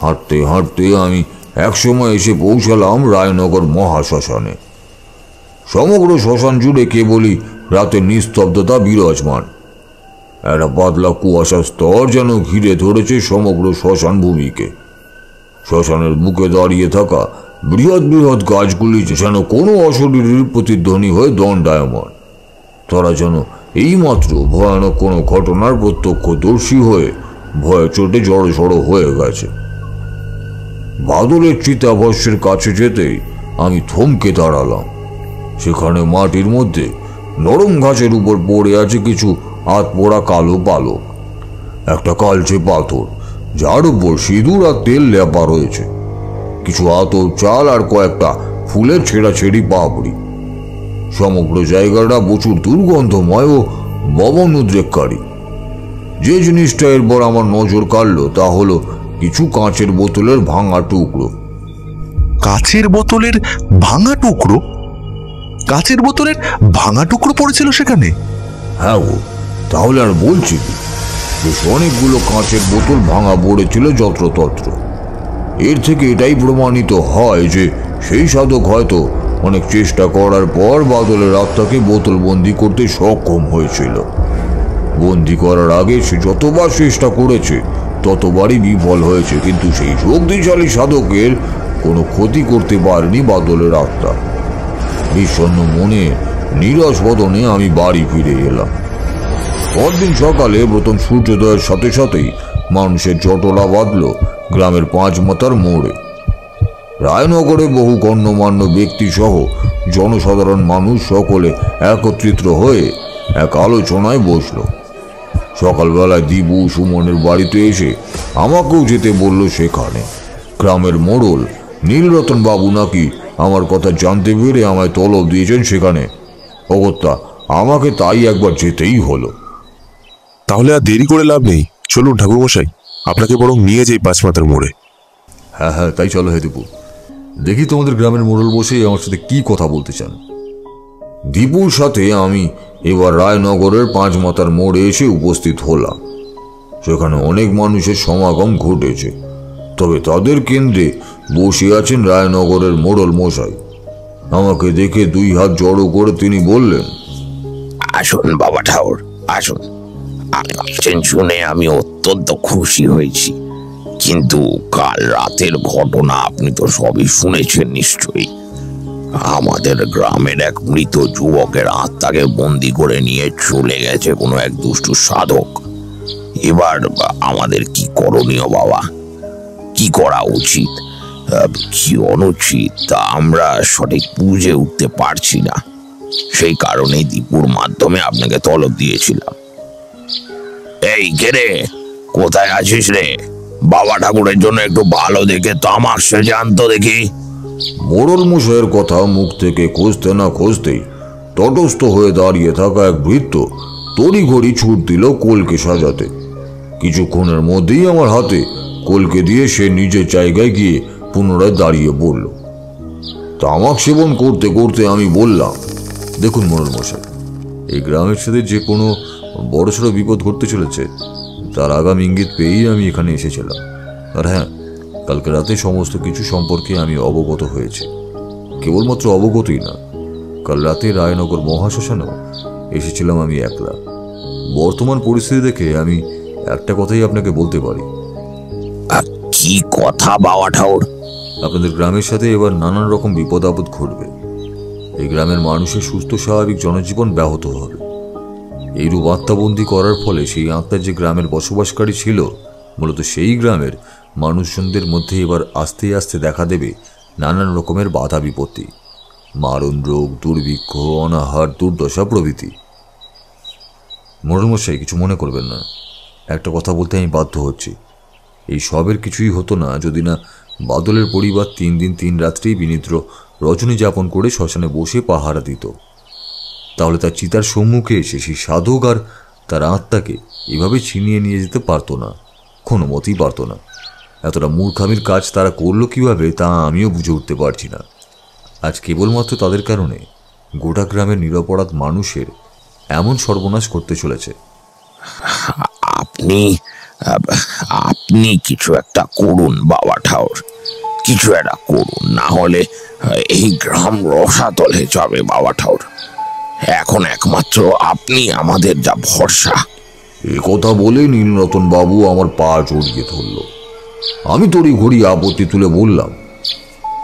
হাঁটতে হাঁটতে আমি একসময় এসে পৌঁছালাম রায়নগর মহাশ্মশানে। সমগ্র শ্মশান জুড়ে কেবলই রাতের নিস্তব্ধতা বিরাজমান। একটা পাতলা কুয়াশার স্তর যেন ঘিরে ধরেছে সমগ্র শ্মশান ভূমিকে। শ্মশানের বুকে দাঁড়িয়ে থাকা বৃহৎ বৃহৎ গাছগুলি যেন কোনো অশরীরীর প্রতিধ্বনি হয়ে দণ্ডায়মান। তারা যেন এইমাত্র ভয়ানক কোনো ঘটনার প্রত্যক্ষদর্শী হয়ে ভয়ে চোটে জড়ো হয়ে গেছে। বাদলের চিতাভস্যের কাছে যেতেই আমি থমকে দাঁড়ালাম। সেখানে মাটির মধ্যে নরম ঘাসের উপর পড়ে আছে কিছু হাত পোড়া কালো পালক, একটা কালচে পাথর যার উপর সিঁদুর আর তেল লেপা রয়েছে, কিছু আতর চাল আর কয়েকটা ফুলের ছেঁড়াছেড়ি পাপড়ি। সমগ্র জায়গাটা প্রচুর দুর্গন্ধময় ও ববনুদ্রেককারী। যে জিনিসটা এরপর আমার নজর কাড়ল তা হলো কিছু কাঁচের বোতলের ভাঙা টুকরো। কাচের বোতলের ভাঙা টুকরো? কাচের বোতলের ভাঙা টুকরো পড়েছিল সেখানে? হ্যাঁ গো, তাহলে আর বলছি কি, বেশ অনেকগুলো কাঁচের বোতল ভাঙা পড়েছিল যত্রতত্র। এর থেকে এটাই প্রমাণিত হয় যে সেই সাধক হয়তো অনেক চেষ্টা করার পর বাদলের আত্মাকে বোতল বন্দি করতে সক্ষম হয়েছিল। বন্দি করার আগে সে যতবার চেষ্টা করেছে ততবারই বিফল হয়েছে, কিন্তু সেই শক্তিশালী সাধকের কোনো ক্ষতি করতে পারেনি বাদলের আত্মা। বিষণ্ণ মনে নিরাশ বদনে আমি বাড়ি ফিরে এলাম। পরদিন সকালে প্রথম সূর্যোদয়ের সাথে সাথেই মানুষের জটলা বাঁধল গ্রামের 5 মাথার মোড়ে। রায়নগরে বহু গণ্যমান্য ব্যক্তি সহ জনসাধারণ মানুষ সকলে একত্রিত হয়ে এক আলোচনায় বসল। সকালবেলায় দিবু সুমনের বাড়িতে এসে আমাকেও যেতে বলল সেখানে। গ্রামের মোড়ল নীলরতন বাবু নাকি আমার কথা জানতে পেরে আমায় তলব দিয়েছেন সেখানে। অগত্যা আমাকে তাই একবার যেতেই হলো। তাহলে আর দেরি করে লাভ নেই, চলুন ঠাকুরমশাই, আপনাকে বরং নিয়ে যাই 5 মাথার মোড়ে। হ্যাঁ হ্যাঁ, তাই চলো হে দীপু, দেখি তোমাদের গ্রামের মোড়ল বসে আমার সাথে কি কথা বলতে চান। দীপুর সাথে আমি এবার রায়নগরের 5 মাথার মোড়ে এসে উপস্থিত হলাম। সেখানে অনেক মানুষের সমাগম ঘটেছে, তবে তাদের কেন্দ্রে বসে আছেন রায়নগরের মোড়ল মশাই। আমাকে দেখে 2 হাত জড়ো করে তিনি বললেন, আসুন বাবা ঠাকুর, আসুন। শুনে আমি অত্যন্ত খুশি হয়েছি, কিন্তু কাল রাতের ঘটনা আপনি তো সবই শুনেছেন নিশ্চয়ই। আমাদের গ্রামের এক মৃত যুবকের আত্মাকে বন্দি করে নিয়ে চলে গেছে কোনো এক দুষ্টু সাধক। এবার আমাদের কি করণীয় বাবা? কি করা উচিত, কি অনুচিত তা আমরা সঠিক বুঝে উঠতে পারছি না। সেই কারণেই দীপুর মাধ্যমে আপনাকে তলব দিয়েছিলাম। এই কে রে, কোথায় আছিস রে? বাবা ঠাকুরের জন্য একটু ভালো দেখে তামাক সে জানতো দেখি। মোড়ল মশাইয়ের কথা মুখ থেকে খুঁজতে না খুঁজতেই তটস্থ হয়ে দাঁড়িয়ে থাকা এক ভৃত্য তড়িঘড়ি ছুট দিল কোলকে সাজাতে। কিছুক্ষণের মধ্যেই আমার হাতে কোলকে দিয়ে সে নিজের জায়গায় গিয়ে পুনরায় দাঁড়িয়ে বলল। তামাক সেবন করতে করতে আমি বললাম, দেখুন মোড়ল মশাই, এই গ্রামের সাথে যে কোনো বড়সড় বিপদ ঘটতে চলেছে তার আগাম ইঙ্গিত পেয়েই আমি এখানে এসেছিলাম। আর হ্যাঁ, কালকে রাতে সমস্ত কিছু সম্পর্কে আমি অবগত হয়েছি। কেবলমাত্র অবগতই না, কাল রাতে রায়নগর মহাশ্মশানেও এসেছিলাম আমি একলা। বর্তমান পরিস্থিতি দেখে আমি একটা কথাই আপনাকে বলতে পারি। কি কথা বাবা ঠাকুর? আপনাদের গ্রামের সাথে এবার নানান রকম বিপদ আপদ ঘটবে। এই গ্রামের মানুষের সুস্থ স্বাভাবিক জনজীবন ব্যাহত হবে। এইরূপ আত্মাবন্দি করার ফলে সেই আত্মা যে গ্রামের বসবাসকারী ছিল, মূলত সেই গ্রামের মানুষজনদের মধ্যে এবার আস্তে আস্তে দেখা দেবে নানান রকমের বাধা বিপত্তি, মারণ রোগ, দুর্ভিক্ষ, অনাহার, দুর্দশা প্রভৃতি। মোড়লমশাই, কিছু মনে করবেন না, একটা কথা বলতে আমি বাধ্য হচ্ছি। এই সবের কিছুই হতো না যদি না বাদলের পরিবার 3 দিন 3 রাত্রি বিনিদ্র রজনী যাপন করে শ্মশানে বসে পাহারা দিত। তাহলে তার চিতার সম্মুখে এসে সেই সাধক আর তার আত্মাকে এভাবে ছিনিয়ে নিয়ে যেতে পারতো না, কোনো মতেই পারতো না। এতটা মূর্খামির কাজ তারা করলো কিভাবে তা আমিও বুঝে উঠতে পারছি না। আজ কেবলমাত্র তাদের কারণে গোটা গ্রামের নিরপরাধ মানুষের এমন সর্বনাশ করতে চলেছে। আপনি কিছু একটা করুন বাবা ঠাকুর, কিছু একটা করুন, না হলে এই গ্রাম রসাতলে যাবে বাবা ঠাকুর। এখন একমাত্র আপনি আমাদের যা ভরসা। এ কথা বলে নীলরতন বাবু আমার পা জড়িয়ে ধরল। আমি তড়ি ঘড়ি আপত্তি তুলে বললাম,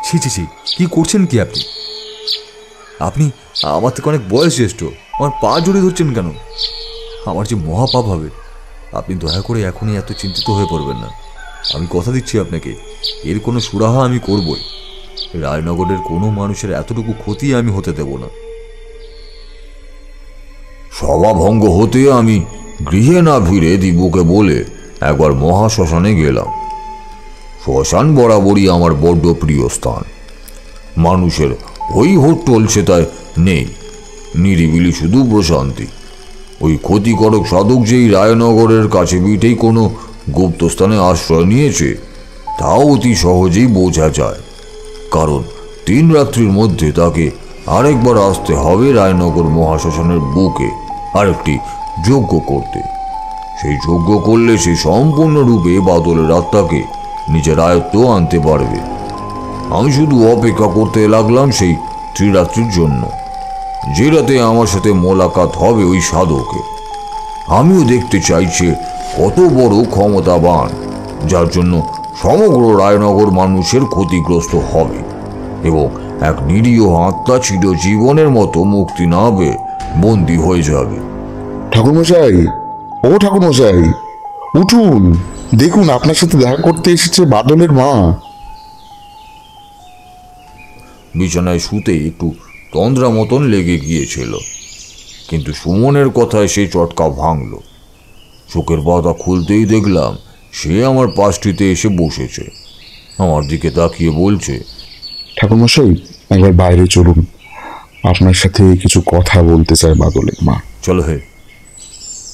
ছি ছি ছি, কি করছেন কি আপনি? আপনি আমার থেকে অনেক বয়স জ্যেষ্ঠ, আমার পা জড়িয়ে ধরছেন কেন? আমার যে মহাপাপ হবে। আপনি দয়া করে এখনই এত চিন্তিত হয়ে পড়বেন না। আমি কথা দিচ্ছি আপনাকে, এর কোনো সুরাহা আমি করবই। রায়নগরের কোনো মানুষের এতটুকু ক্ষতি আমি হতে দেব না। সভা ভঙ্গ হতে আমি গৃহে না ফিরে দিবুকে বলে একবার মহাশ্মশানে গেলাম। শ্মশান বরাবরই আমার বড্ড প্রিয় স্থান। মানুষের ওই হোট্টল সেটায় নেই, নিরিবিলি শুধু প্রশান্তি। ওই ক্ষতিকারক সাধক যেই রায়নগরের কাছে পিঠেই কোনো গুপ্তস্থানে আশ্রয় নিয়েছে তাও অতি সহজেই বোঝা যায়, কারণ 3 রাত্রির মধ্যে তাকে আরেকবার আসতে হবে রায়নগর মহাশ্মশানের বুকে আরেকটি যজ্ঞ করতে। সেই যজ্ঞ করলে সে সম্পূর্ণরূপে বাদলের আত্মাকে নিজের আয়ত্ত আনতে পারবে। আমি শুধু অপেক্ষা করতে লাগলাম সেই 3 রাত্রির জন্য, যে রাতে আমার সাথে মোলাকাত হবে ওই সাধকে। আমিও দেখতে চাইছি কত বড় ক্ষমতাবান, যার জন্য সমগ্র রায়নগর মানুষের ক্ষতিগ্রস্ত হবে এবং এক নিরীহ আত্মা চিরজীবনের মতো মুক্তি না পেয়ে বন্দী হয়ে যাবে। ঠাকুরমশাই, ও ঠাকুরমশাই, উঠুন, দেখুন আপনার সাথে দেখা করতে এসেছে বাদলের মা। বিছানায় শুতে একটু তন্দ্রা মতন লেগে গিয়েছিল, কিন্তু সুমনের কথায় সেই চটকা ভাঙল। চোখের পাতা খুলতেই দেখলাম সে আমার পাশটিতে এসে বসেছে, আমার দিকে তাকিয়ে বলছে, ঠাকুরমশাই, একবার বাইরে চলুন, আপনার সাথে কিছু কথা বলতে চায় বাদলের মা। চলো হে।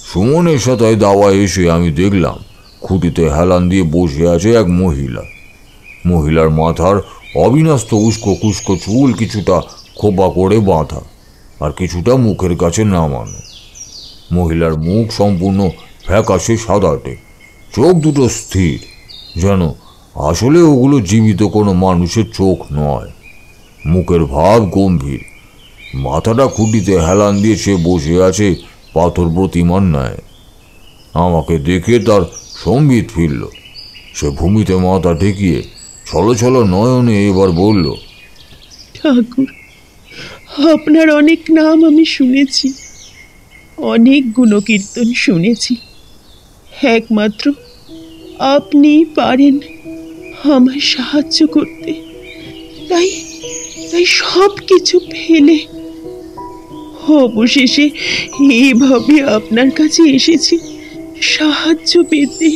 সুমনের সাথে দাওয়া এসে আমি দেখলাম খুঁটিতে হেলান দিয়ে বসে আছে এক মহিলা। মহিলার মাথার অবিন্যস্ত উস্কো কুস্কো চুল কিছুটা খোপা করে বাঁধা আর কিছুটা মুখের কাছে নামানো। মহিলার মুখ সম্পূর্ণ ফ্যাকাশে সাদাটে, চোখ দুটো স্থির, যেন আসলে ওগুলো জীবিত কোনো মানুষের চোখ নয়। মুখের ভাব গম্ভীর, মাথাটা খুঁটিতে হেলান দিয়ে সে বসে আছে পাথর প্রতিমার ন্যায়। আমাকে দেখে তার সম্বিত ফিরল। সে ভূমিতে মাথা ঠেকিয়ে ছলো ছলো নয়নে এবার বলল, ঠাকুর, আপনার অনেক নাম আমি শুনেছি, অনেক গুণকীর্তন শুনেছি, একমাত্র আপনি পারেন আমায় সাহায্য করতে। তাই তাই সব কিছু ফেলে অবশেষে এইভাবে আপনার কাছে এসেছি সাহায্য পেতে।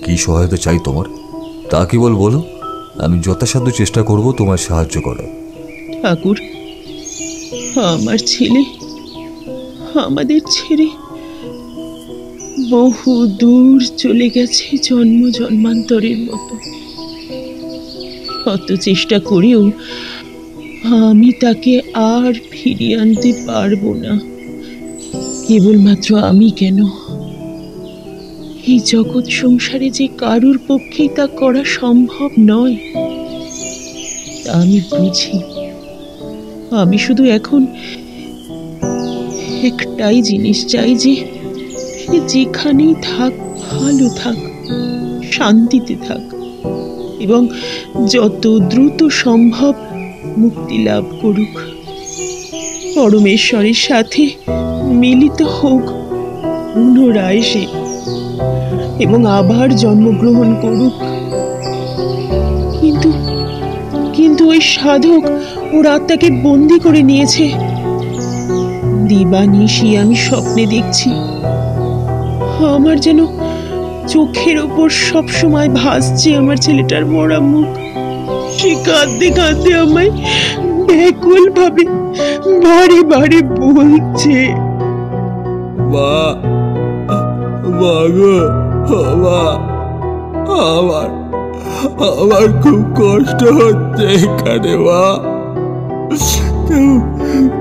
কি সহায়তা চাই তোমার, তা কেবল বলো, আমি যথাসাধ্য চেষ্টা করব তোমার সাহায্য করার। ঠাকুর, আমার ছেলে আমাদের ছেড়ে বহু দূর চলে গেছে জন্ম জন্মান্তরের মতো। কত চেষ্টা করেও আমি তাকে আর ফিরিয়ে আনতে পারবো না। কেবলমাত্র আমি কেন, এই জগৎ সংসারে যে কারুর পক্ষেই তা করা সম্ভব নয় তা আমি বুঝি। আমি শুধু এখন একটাই জিনিস চাই, যে সে যেখানেই থাক ভালো থাক, শান্তিতে থাক এবং যত দ্রুত সম্ভব মুক্তি লাভ করুক, পরমেশ্বরের সাথে মিলিত হোক পুনরায় সে এবং আবার জন্মগ্রহণ করুক। কিন্তু কিন্তু ওই সাধক ওর আত্মাকে বন্দি করে নিয়েছে। দিবানিশি আমি স্বপ্নে দেখছি, আমার যেন চোখের ওপর সবসময় ভাসছে আমার ছেলেটার মরা মুখ। সে কাঁদতে কাঁদতে আমায় ব্যাকুল ভাবে বারে বারে বলছে, মা, মা গো, মা, আমার আমার খুব কষ্ট হচ্ছে এখানে, মা।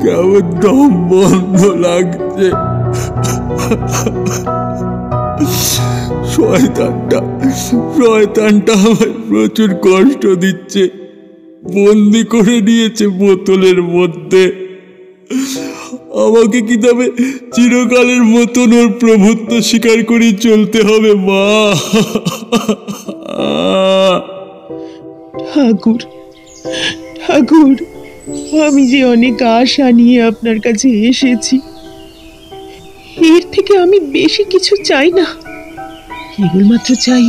কেমন দম বন্ধ লাগছে। শয়তানটা আমার প্রচুর কষ্ট দিচ্ছে, বন্দি করে নিয়েছে বোতলের মধ্যে। আমাকে কি তবে চিরকালের মতন ওর প্রভুত্ব স্বীকার করে চলতে হবে, মা? ঠাকুর ঠাকুর, আমি যে অনেক আশা নিয়ে আপনার কাছে এসেছি, এর থেকে আমি বেশি কিছু চাই না। কেবলমাত্র চাই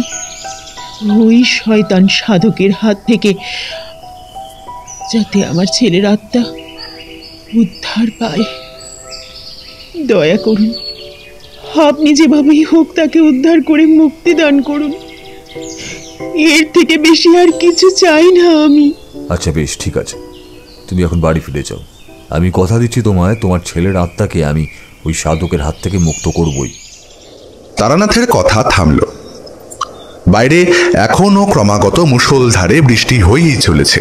ওই শয়তান সাধকের হাত থেকে যাতে আমার ছেলের আত্মা উদ্ধার পায়। দয়া করুন, আপনি যেভাবেই হোক তাকে উদ্ধার করে মুক্তি দান করুন। এর থেকে বেশি আর কিছু চাই না আমি। আচ্ছা বেশ, ঠিক আছে, তুমি এখন বাড়ি ফিরে যাও। আমি কথা দিচ্ছি তোমায়, তোমার ছেলের আত্মাকে আমি ওই সাধকের হাত থেকে মুক্ত করবই। তারানাথের কথা থামল। বাইরে এখনো ক্রমাগত মুষলধারে বৃষ্টি হয়েই চলেছে।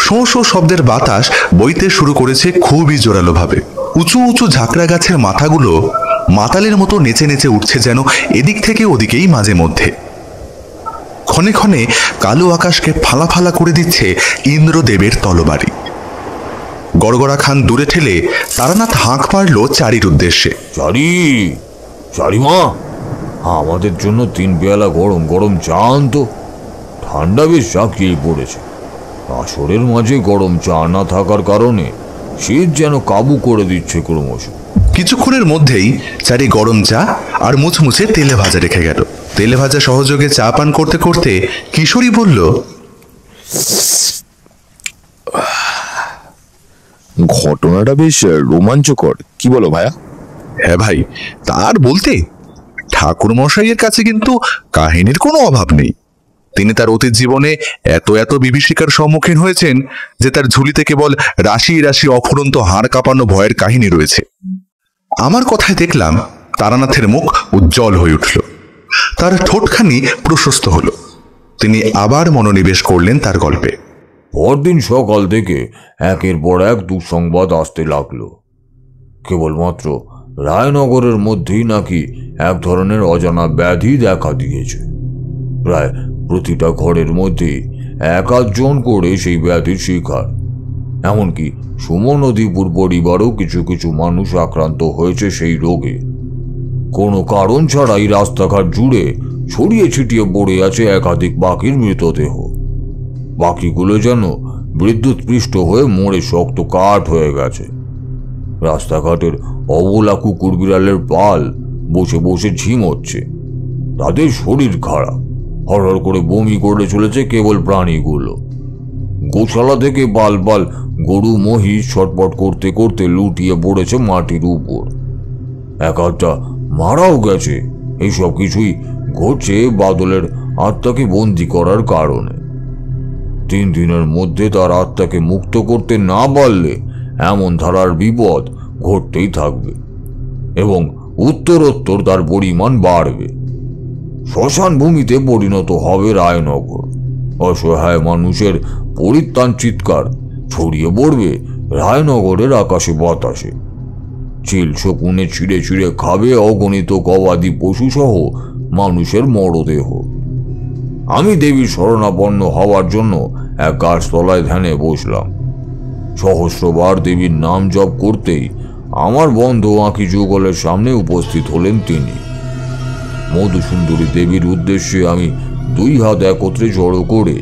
শোঁ শোঁ শব্দের বাতাস বইতে শুরু করেছে খুবই জোরালোভাবে। উঁচু উঁচু ঝাঁকড়া গাছের মাথাগুলো মাতালের মতো নেচে নেচে উঠছে যেন এদিক থেকে ওদিকেই মাঝে মধ্যে। ক্ষণে ক্ষণে কালো আকাশকে ফালা ফালা করে দিচ্ছে ইন্দ্রদেবের তলবারি। গড়গড়া খান দূরে ঠেলে তারানাথ হাঁক পারল চারির উদ্দেশ্যে। চারিমা, আমাদের জন্য 3 পেয়ালা গরম গরম চা আনতো। ঠান্ডা বেশ জাঁকিয়ে পড়েছে। আসরের মাঝে গরম চা না থাকার কারণে শীত যেন কাবু করে দিচ্ছে ক্রমশ। কিছুক্ষণের মধ্যেই চারি গরম চা আর মুচমুচে তেলে ভাজা রেখে গেল। তেলে ভাজা সহযোগে চা পান করতে করতে কিশোরী বলল, ঘটনাটা বেশ রোমাঞ্চকর, কি বলো ভাইয়া? হ্যাঁ ভাই, তার বলতে ঠাকুর মশাইয়ের কাছে কিন্তু কাহিনীর কোনো অভাব নেই। তিনি তার অতীত জীবনে এত এত বিভীষিকার সম্মুখীন হয়েছেন যে তার ঝুলিতে কেবল রাশি রাশি অফুরন্ত হাড় কাঁপানো ভয়ের কাহিনী রয়েছে। আমার কথায় দেখলাম তারানাথের মুখ উজ্জ্বল হয়ে উঠল, তার ঠোঁটখানি প্রশস্ত হলো। তিনি আবার মনোনিবেশ করলেন তার গল্পে। পরদিন সকাল থেকে একের পর এক দুঃসংবাদ আসতে লাগলো। কেবলমাত্র রায়নগরের মধ্যেই নাকি এক ধরনের অজানা ব্যাধি দেখা দিয়েছে। প্রায় প্রতিটা ঘরের মধ্যে 1-8 জন করে সেই ব্যাধির শিকার। এমনকি সুমনদীপুর পরিবারও কিছু কিছু মানুষ আক্রান্ত হয়েছে সেই রোগে। কোনো কারণ ছাড়াই রাস্তাঘাট জুড়ে ছড়িয়ে ছিটিয়ে পড়ে আছে একাধিক বাঘের মৃতদেহ। বাকিগুলো যেন বিদ্যুৎপৃষ্ট হয়ে মরে শক্ত কাঠ হয়ে গেছে। রাস্তাঘাটের অবলা কুকুর বিড়ালের পাল বসে বসে ঝিমোচ্ছে। তাদের শরীর খারাপ, হরহর করে বমি করে চলেছে কেবল প্রাণীগুলো। গোশালা থেকে বাল বাল গরু মহিষ ছটপট করতে করতে লুটিয়ে পড়েছে মাটির উপর। একটা মারাও গেছে। এইসব কিছুই ঘটছে বাদলের আত্মাকে বন্দি করার কারণে। 3 দিনের মধ্যে তার আত্মাকে মুক্ত করতে না পারলে এমন ধারার বিপদ ঘটতেই থাকবে এবং উত্তরোত্তর তার পরিমাণ বাড়বে। শ্মশান ভূমিতে পরিণত হবে রায়নগর। অসহায় মানুষের পরিত্রাণ চিৎকার ছড়িয়ে পড়বে রায়নগরের আকাশে বাতাসে। চিল শকুনে ছিঁড়ে ছিঁড়ে খাবে অগণিত গবাদি পশু সহ মানুষের মরদেহ। আমি দেবীর শরণাপন্ন হওয়ার জন্য এক গাছতলায় ধ্যানে বসলাম। সহস্রবার দেবীর নাম জপ করতেই আমার বন্ধ আঁখি যুগলের সামনে উপস্থিত হলেন তিনি। মধুসুন্দরী দেবীর উদ্দেশ্যে আমি 2 হাত একত্রে জড়ো করে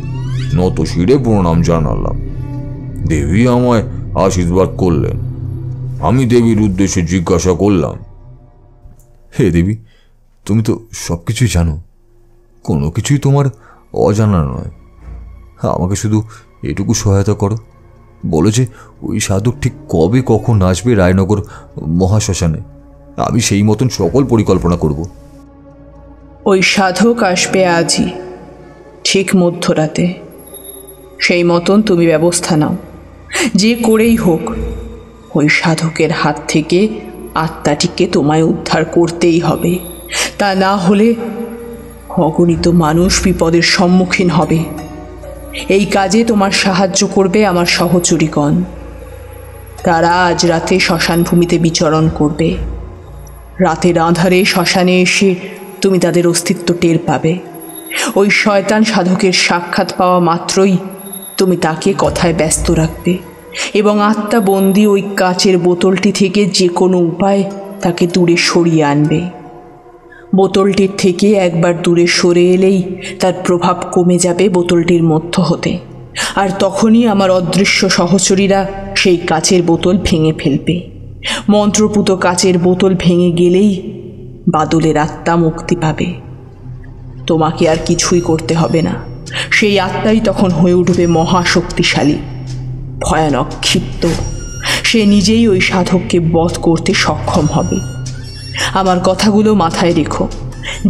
নত শিরে প্রণাম জানালাম। দেবী আমায় আশীর্বাদ করলেন। আমি দেবীর উদ্দেশ্যে জিজ্ঞাসা করলাম, হে দেবী, তুমি তো সব কিছুই জানো, কোনো কিছুই তোমার অজানা নয়। আমাকে শুধু এটুকু সহায়তা করো, বলো যে ওই সাধক ঠিক কবে কখন আসবে রায়নগর মহাশ্মশানে। আমি সেই মতন সকল পরিকল্পনা করব। ওই সাধক আসবে আজই, ঠিক মধ্যরাতে। সেই মতন তুমি ব্যবস্থা নাও, যে করেই হোক ওই সাধকের হাত থেকে আত্মাটিকে তোমায় উদ্ধার করতেই হবে। তা না হলে অগণিত মানুষ বিপদের সম্মুখীন হবে। এই কাজে তোমার সাহায্য করবে আমার সহচরীগণ। তারা আজ রাতে শ্মশান ভূমিতে বিচরণ করবে। রাতের আঁধারে শ্মশানে এসে তুমি তাদের অস্তিত্ব টের পাবে। ওই শয়তান সাধকের সাক্ষাৎ পাওয়া মাত্রই তুমি তাকে কথায় ব্যস্ত রাখবে এবং আত্মাবন্দি ওই কাচের বোতলটি থেকে যে কোনো উপায় তাকে দূরে সরিয়ে আনবে। বোতলটির থেকে একবার দূরে সরে এলেই তার প্রভাব কমে যাবে বোতলটির মধ্য হতে, আর তখনই আমার অদৃশ্য সহচরীরা সেই কাচের বোতল ভেঙে ফেলবে। মন্ত্রপুত কাচের বোতল ভেঙে গেলেই বাদলের আত্মা মুক্তি পাবে। তোমাকে আর কিছুই করতে হবে না। সেই আত্মাই তখন হয়ে উঠবে মহাশক্তিশালী, ভয়ানক, ক্ষিপ্ত। সে নিজেই ওই সাধককে বধ করতে সক্ষম হবে। আমার কথাগুলো মাথায় রেখো।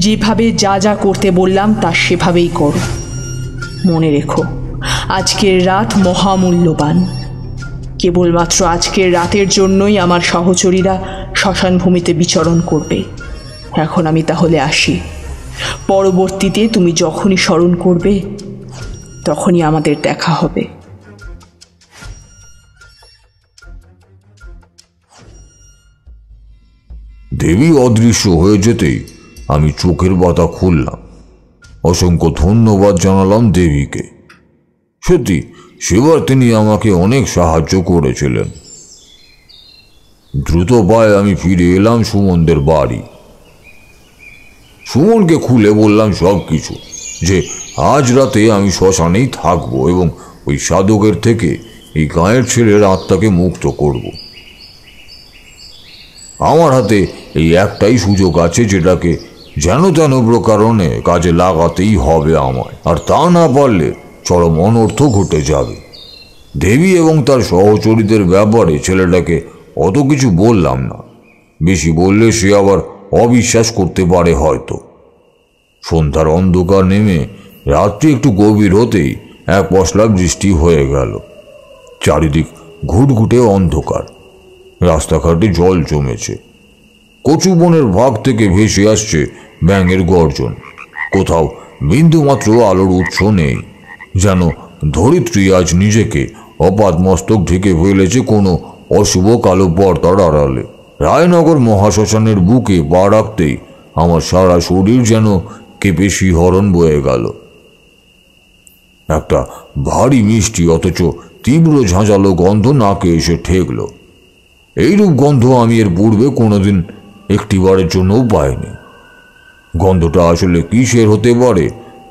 যেভাবে যা যা করতে বললাম তা সেভাবেই করো। মনে রেখো, আজকের রাত মহামূল্যবান। কেবলমাত্র আজকের রাতের জন্যই আমার সহচরীরা শ্মশানভূমিতে বিচরণ করবে। এখন আমি তাহলে আসি। পরবর্তীতে তুমি যখনই স্মরণ করবে তখনই আমাদের দেখা হবে। দেবী অদৃশ্য হয়ে যেতেই আমি চোখের বাতা খুললাম। অসংখ্য ধন্যবাদ জানালাম দেবীকে। সত্যি সেবার তিনি আমাকে অনেক সাহায্য করেছিলেন। দ্রুত পায়ে আমি ফিরে এলাম সুমনদের বাড়ি। সুমনকে খুলে বললাম সব কিছু, যে আজ রাতে আমি শ্মশানেই থাকবো এবং ওই সাধকের থেকে এই গাঁয়ের ছেলের আত্মাকে মুক্ত করব। আমার হাতে এই একটাই সুযোগ আছে, যেটাকে যেন তেন প্রকারণে কাজে লাগাতেই হবে আমায়, আর তা না পারলে চরম অনর্থ ঘটে যাবে। দেবী এবং তার সহচরীদের ব্যাপারে ছেলেটাকে অত কিছু বললাম না, বেশি বললে সে আবার অবিশ্বাস করতে পারে হয়তো। সন্ধ্যার অন্ধকার নেমে রাত্রি একটু গভীর হতেই এক পশলা বৃষ্টি হয়ে গেল। চারিদিক ঘুটঘুটে অন্ধকার, রাস্তাঘাটে জল জমেছে। কচু বনের ভাগ থেকে ভেসে আসছে ব্যাঙের গর্জন। কোথাও বিন্দুমাত্র আলোর উৎস নেই, যেন ধরিত্রী আজ নিজেকে অপাদমস্তক ঢেকে ফেলেছে কোনো অশুভ কালো পর্দার আড়ালে। রায়নগর মহাশ্মশানের বুকে পা রাখতেই আমার সারা শরীর যেন কেঁপে শিহরণ বয়ে গেল। একটা ভারী মিষ্টি অথচ তীব্র ঝাঁঝালো গন্ধ নাকে এসে ঠেকল। এইরূপ গন্ধ আমি এর পূর্বে কোনোদিন একটিবারের জন্যও পাইনি। গন্ধটা আসলে কিসের হতে পারে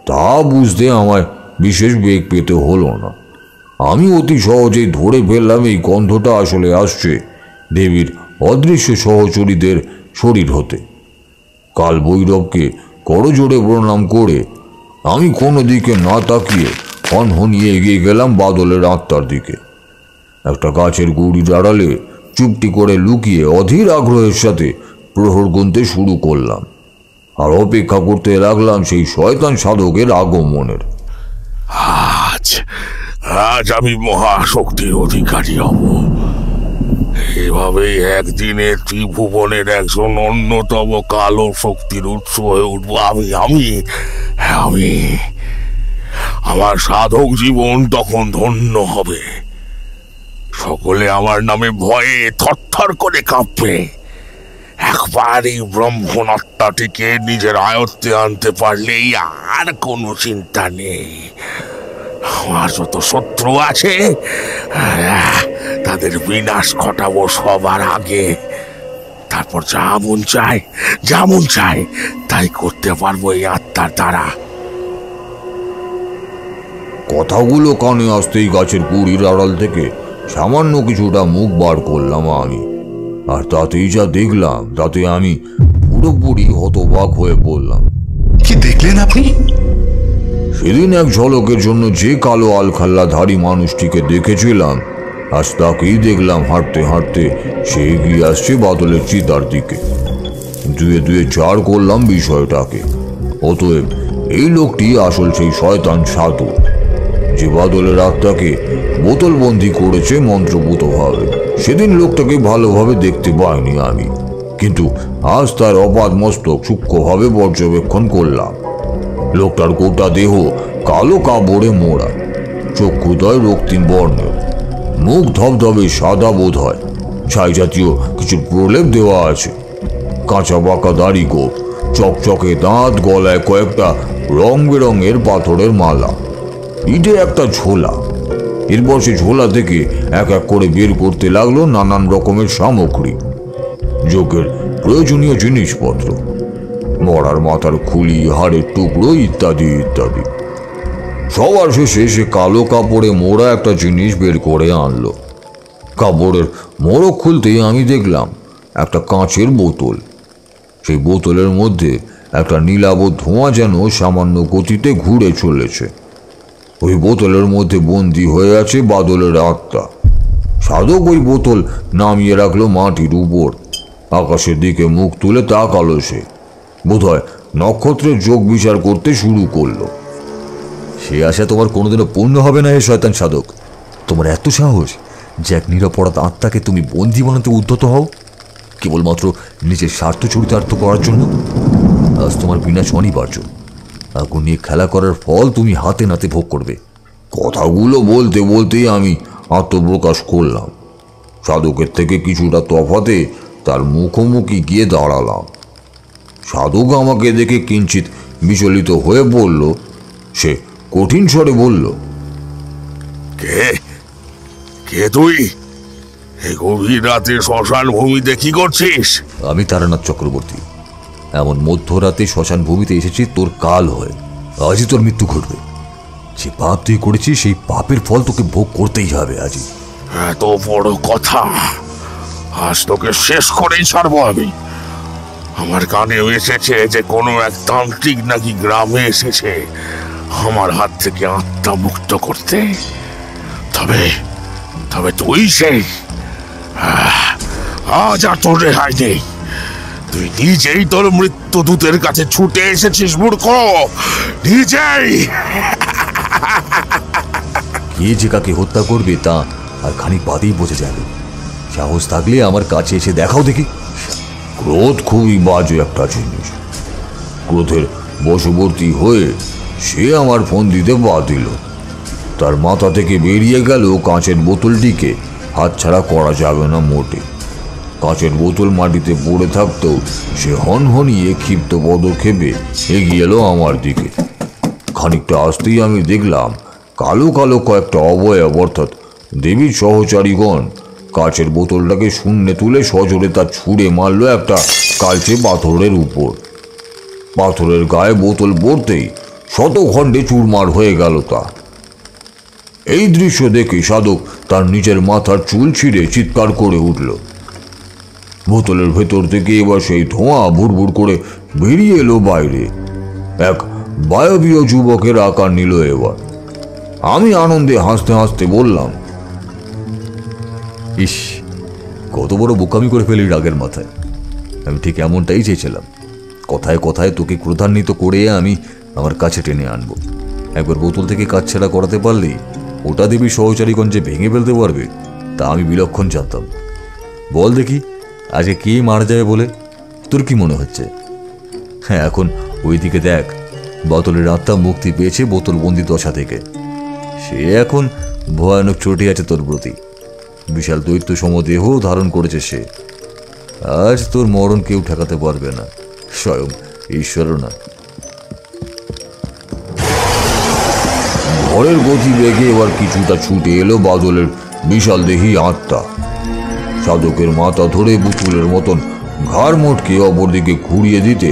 তা বুঝতে আমায় বিশেষ বেগ পেতে হলো না। আমি অতি সহজেই ধরে ফেললাম এই গন্ধটা আসলে আসছে দেবীর অদৃশ্য সহচরীদের শরীর হতে। কাল ভৈরবকে করজোড়ে প্রণাম করে আমি কোনো দিকে না তাকিয়ে হনহনিয়ে এগিয়ে গেলাম বাদলের আত্মার দিকে। একটা গাছের গুড়ির আড়ালে চুপটি করে লুকিয়ে অধীর আগ্রহের সাথে প্রহর গুনতে শুরু করলাম, আর অপেক্ষা করতে লাগলাম সেই শয়তান সাধকের আগমনের। আজ আমি মহাশক্তির অধিকারী হব। এভাবেই একদিনে ত্রিভুবনের একজন অন্যতম কালো শক্তির উৎস হয়ে উঠব আমি আমি আমি আমার সাধক জীবন তখন ধন্য হবে। সকলে আমার নামে ভয়ে থরথর করে কাঁপবে। একবার এই ব্রহ্মণাত্মাটিকে নিজের আয়ত্তে আনতে পারলেই আর কোনো চিন্তা নেই। আমার যত শত্রু আছে তাদের বিনাশ ঘটাবো সবার আগে। তারপর যা মন চায় তাই করতে পারবো এই আত্মার দ্বারা। কথাগুলো কানে আসতেই গাছের গুড়ির আড়াল থেকে সামান্য কিছুটা মুখ বার করলাম আমি, আর তাতেই যা দেখলাম তাতে আমি পুরোপুরি হতবাক হয়ে পড়লাম। কি দেখলেন আপনি? সেদিন এক ঝলকের জন্য যে কালো আলখাল্লাধারী মানুষটিকে দেখেছিলাম, আজ তাকেই দেখলাম হাঁটতে হাঁটতে সে এগিয়ে আসছে বাদলের চিতার দিকে। দুয়ে দুয়ে চার করলাম বিষয়টাকে। অতএব এই লোকটি আসল সেই শয়তান সাধু, যে বাদলের আত্মাকে বোতলবন্দি করেছে মন্ত্রপুতভাবে। সেদিন লোকটাকে ভালোভাবে দেখতে পাইনি আমি, কিন্তু আজ তার অবাধ মস্তক সূক্ষ্মভাবে পর্যবেক্ষণ করলাম। লোকটার গোটা দেহ কালো কাপড়ে মোড়া, চক্ষুদয় রক্তিম বর্ণের, মুখ ধবধবে সাদা বোধ হয়, ছাই জাতীয় কিছু প্রলেপ দেওয়া আছে। কাঁচা বাঁকা দাড়ি গোঁফ, চকচকে দাঁত, গলায় কয়েকটা রং বেরঙের পাথরের মালা, ইটে একটা ঝোলা। এরপর সে ঝোলা থেকে এক এক করে বের করতে লাগলো নানান রকমের সামগ্রী, যজ্ঞের প্রয়োজনীয় জিনিসপত্র। মরার মাথার খুলি, হাড়ের টুকরো ইত্যাদি ইত্যাদি। সবার শেষে সে কালো কাপড়ে মোড়া একটা জিনিস বের করে আনলো। কাপড়ের মোড়ক খুলতেই আমি দেখলাম একটা কাঁচের বোতল। সেই বোতলের মধ্যে একটা নীলাভ ধোঁয়া যেন সামান্য গতিতে ঘুরে চলেছে। ওই বোতলের মধ্যে বন্দি হয়ে আছে বাদলের আত্মা। সাধক ওই বোতল নামিয়ে রাখলো মাটির উপর। আকাশের দিকে মুখ তুলে তাকালো সে। বোধহয় নক্ষত্রের যোগ বিচার করতে শুরু করলো। সে আশা তোমার কোনোদিনও পূর্ণ হবে না হে শয়তান সাধক। তোমার এত সাহস যে এক নিরপরাধ আত্মাকে তুমি বন্দী বানাতে উদ্যত হও, কেবলমাত্র নিজের স্বার্থ চরিতার্থ করার জন্য। আজ তোমার বিনাশ অনিবার্য। আগুন নিয়ে খেলা করার ফল তুমি হাতে নাতে ভোগ করবে। কথাগুলো বলতে বলতেই আমি আত্মপ্রকাশ করলাম। সাধকের থেকে কিছুটা তফাতে তার মুখোমুখি গিয়ে দাঁড়ালাম। সাধক আমাকে দেখে কিঞ্চিত বিচলিত হয়ে বলল। সে কঠিন স্বরে বলল, কে কে তুই? এই গভীর রাতে শ্মশান ভূমিতে কি করছিস? আমি তারানাথ চক্রবর্তী। এমন মধ্যরাতে শ্মশান ভূমিতে এসেছি তোর কাল হয়ে। আজই তোর মৃত্যু ঘটবে। যে পাপ তুই করেছিস সেই পাপের ফল তোকে ভোগ করতেই হবে আজই। এত বড় কথা! আজ তোকে শেষ করেই ছাড়বো আমি। আমার কানেও এসেছে যে কোনো এক তান্ত্রিক নাকি গ্রামে এসেছে আমার হাত থেকে আত্মা মুক্ত করতে। তবে তবে তুই সেই আজ আর তোর রেহাই নেই। তুই নিজেই তোর মৃত্যুদূতের কাছে ছুটে এসেছিস মূর্খ, নিজেই। কে যে কাকে হত্যা করবে তা আর খানিক বাদেই বোঝা যাবে। সাহস থাকলে আমার কাছে এসে দেখাও দেখি। ক্রোধ খুবই বাজে একটা জিনিস। ক্রোধের বশবর্তী হয়ে সে আমার ফোন দিতে বাঁধিল। তার মাথা থেকে বেরিয়ে গেল কাঁচের বোতলটিকে হাতছাড়া করা যাবে না মোটে। কাঁচের বোতল মাটিতে পড়ে থাকতেও সে হনহনিয়ে ক্ষিপ্ত পদক্ষেপে এগিয়ে এলো আমার দিকে। খানিকটা আসতেই আমি দেখলাম কালো কালো কয়েকটা অবয়ব, অর্থাৎ দেবীর সহচারীগণ কাঁচের বোতলটাকে শূন্যে তুলে সজোরে তা ছুঁড়ে মারল একটা কালচে পাথরের উপর। পাথরের গায়ে বোতল পড়তেই শতখণ্ডে চুরমার হয়ে গেল তা। এই দৃশ্য দেখে সাধক তার নিজের মাথার চুল ছিঁড়ে চিৎকার করে উঠল। বোতলের ভেতর থেকে এবার সেই ধোঁয়া ভুরভুর করে বেরিয়ে এলো বাইরে। এক বায়বীয় যুবকের আকার নিল এবার। আমি আনন্দে হাসতে হাসতে বললাম, ইস, কত বড় বোকামি করে ফেলি রাগের মাথায়। আমি ঠিক এমনটাই চেয়েছিলাম। কথায় কথায় তোকে ক্রোধান্বিত করে আমি আমার কাছে টেনে আনবো। একবার বোতল থেকে কাজ ছেঁড়া করাতে পারলেই ওটা দেবী সহচারীগঞ্জে ভেঙে ফেলতে পারবে তা আমি বিলক্ষণ জানতাম। বল দেখি আজকে কে মারা যাবে বলে তোর কি মনে হচ্ছে? হ্যাঁ, এখন ওই দিকে দেখ, বোতলের আত্মা মুক্তি পেয়েছে বোতলবন্দি দশা থেকে। সে এখন ভয়ানক চটে আছে তোর প্রতি। বিশাল দৈত্য সমদেহ ধারণ করেছে সে। আজ তোর মরণ কেউ ঠেকাতে পারবে না, স্বয়ং ঈশ্বরও না। ঘরের গতি বেগে এবার কিছুটা ছুটে এলো বাদলের বিশাল দেহী আত্মা। সাধকের মাথা ধরে বুতুলের মতন ঘাড় মোটকে অপরদিকে ঘুরিয়ে দিতে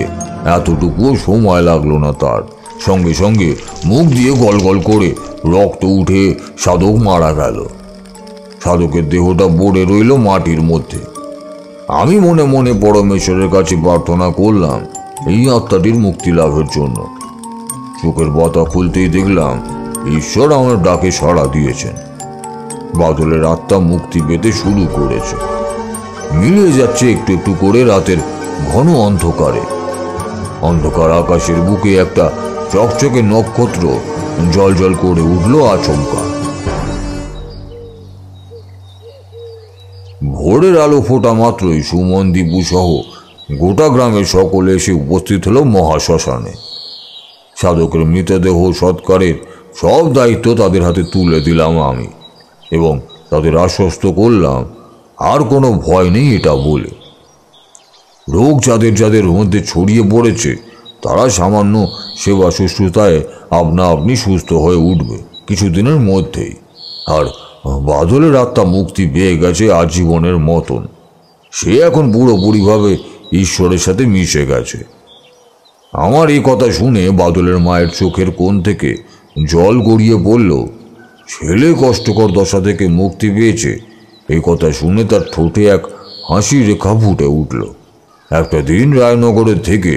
এতটুকুও সময় লাগলো না তার। সঙ্গে সঙ্গে মুখ দিয়ে গলগল করে রক্ত উঠে সাধক মারা গেল। সাধকের দেহটা পড়ে রইল মাটির মধ্যে। আমি মনে মনে পরমেশ্বরের কাছে প্রার্থনা করলাম এই আত্মাটির মুক্তি লাভের জন্য। চোখের পাতা খুলতেই দেখলাম ঈশ্বর আমার ডাকে সাড়া দিয়েছেন। বাদলের আত্মা মুক্তি পেতে শুরু করেছে। মিলিয়ে যাচ্ছে একটু একটু করে রাতের ঘন অন্ধকারে। অন্ধকার আকাশের বুকে একটা চকচকে নক্ষত্র জলজল করে উঠল আচমকা। ভোরের আলো ফোটা মাত্রই সুমন দীপু সহ গোটা গ্রামের সকলে এসে উপস্থিত হলো মহাশ্মশানে। সাধকের মৃতদেহ সৎকারের সব দায়িত্ব তাদের হাতে তুলে দিলাম আমি, এবং তাদের আশ্বস্ত করলাম আর কোনো ভয় নেই এটা বলে। রোগ যাদের যাদের মধ্যে ছড়িয়ে পড়েছে তারা সামান্য সেবা শুশ্রূষায় আপনা আপনি সুস্থ হয়ে উঠবে কিছুদিনের মধ্যেই। আর বাদলের আত্মা মুক্তি পেয়ে গেছে আজীবনের মতন। সে এখন পুরোপুরিভাবে ঈশ্বরের সাথে মিশে গেছে। আমার এই কথা শুনে বাদলের মায়ের চোখের কোণ থেকে জল গড়িয়ে পড়ল। ছেলে কষ্টকর দশা থেকে মুক্তি পেয়েছে এই কথা শুনে তার ঠোঁটে এক হাসি রেখা ফুটে উঠল। একটা দিন রায়নগরের থেকে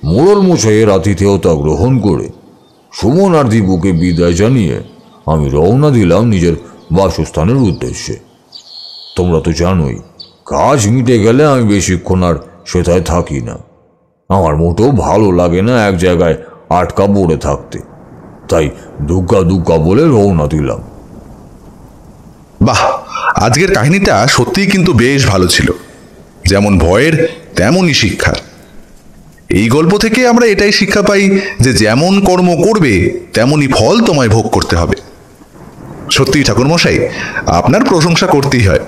মোড়ল মশাইয়ের আতিথেয়তা গ্রহণ করে সুমন আর দীপুকে বিদায় জানিয়ে আমি রওনা দিলাম নিজের বাসস্থানের উদ্দেশ্যে। তোমরা তো জানোই, কাজ মিটে গেলে আমি বেশিক্ষণ আর সেটায় থাকি না। আমার মোটেও ভালো লাগে না এক জায়গায় আটকা পড়ে থাকতে, তাই দুগ্গা দুগ্গা বলে রওনা দিলাম। বাহ, আজকের কাহিনীটা সত্যিই কিন্তু বেশ ভালো ছিল। যেমন ভয়ের তেমনই শিক্ষার। এই গল্প থেকে আমরা এটাই শিক্ষা পাই যে যেমন কর্ম করবে তেমনই ফল তোমায় ভোগ করতে হবে। সত্যি ঠাকুরমশাই, আপনার প্রশংসা করতেই হয়।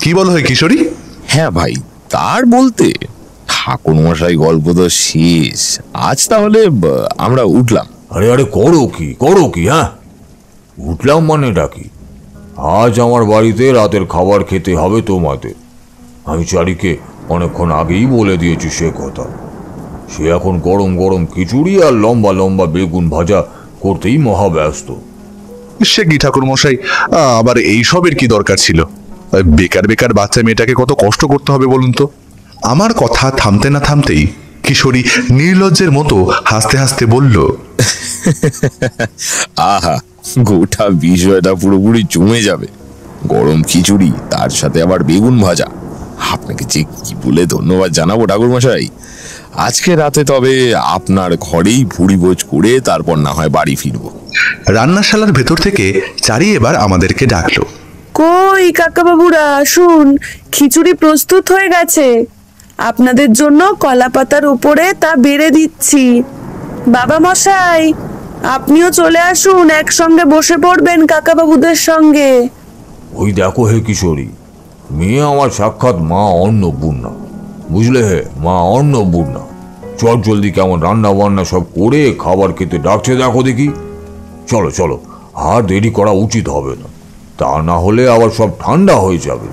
কি বলো হয় কিশোরী? হ্যাঁ ভাই, তার বলতে ঠাকুরমশাই গল্প তো শেষ। আজ তাহলে আমরা উঠলাম। আরে আরে করো কি? হ্যাঁ, উঠলাম মানেটা কি? আজ আমার বাড়িতে রাতের খাবার খেতে হবে তোমাদের। আমি চারিকে অনেকক্ষণ আগেই বলে দিয়েছি সে কথা। সে এখন গরম গরম খিচুড়ি আর লম্বা লম্বা বেগুন ভাজা করতেই মহাব্যস্ত। সে কি ঠাকুরমশাই, আবার এইসবের কি দরকার ছিল? বেকার বেকার বাচ্চা মেয়েটাকে কত কষ্ট করতে হবে বলুন তো। আমার কথা থামতে না থামতেই কিশোরী নির্লজ্জের মতো হাসতে হাসতে বলল, আহা, গোটা বিষয়টা পুরোপুরি জমে যাবে। গরম খিচুড়ি, তার সাথে আবার বেগুন ভাজা। আপনাকে যে কি বলে ধন্যবাদ জানাবো ঠাকুরমশাই। আজকে রাতে তবে আপনার ঘরেই ভুড়িভোজ করে তারপর না হয় বাড়ি ফিরবো। রান্নাশালার ভেতর থেকে চারি এবার আমাদেরকে ডাকলো। কই কাকা বাবুরা, আসুন, খিচুড়ি প্রস্তুত হয়ে গেছে। আপনাদের জন্য কলা পাতার উপরে তা বেড়ে দিচ্ছি। বাবা মশাই, আপনিও চলে আসুন, একসঙ্গে বসে পড়বেন কাকা বাবুদের সঙ্গে। ওই দেখো হে কিশোরী, মেয়ে আমার সাক্ষাৎ মা অন্নপূর্ণা, বুঝলে হে, মা অন্নপূর্ণা। চট জলদি কেমন রান্না বান্না সব করে খাবার খেতে ডাকছে দেখো দেখি। চলো চলো, আর দেরি করা উচিত হবে না, তা না হলে আবার সব ঠান্ডা হয়ে যাবে।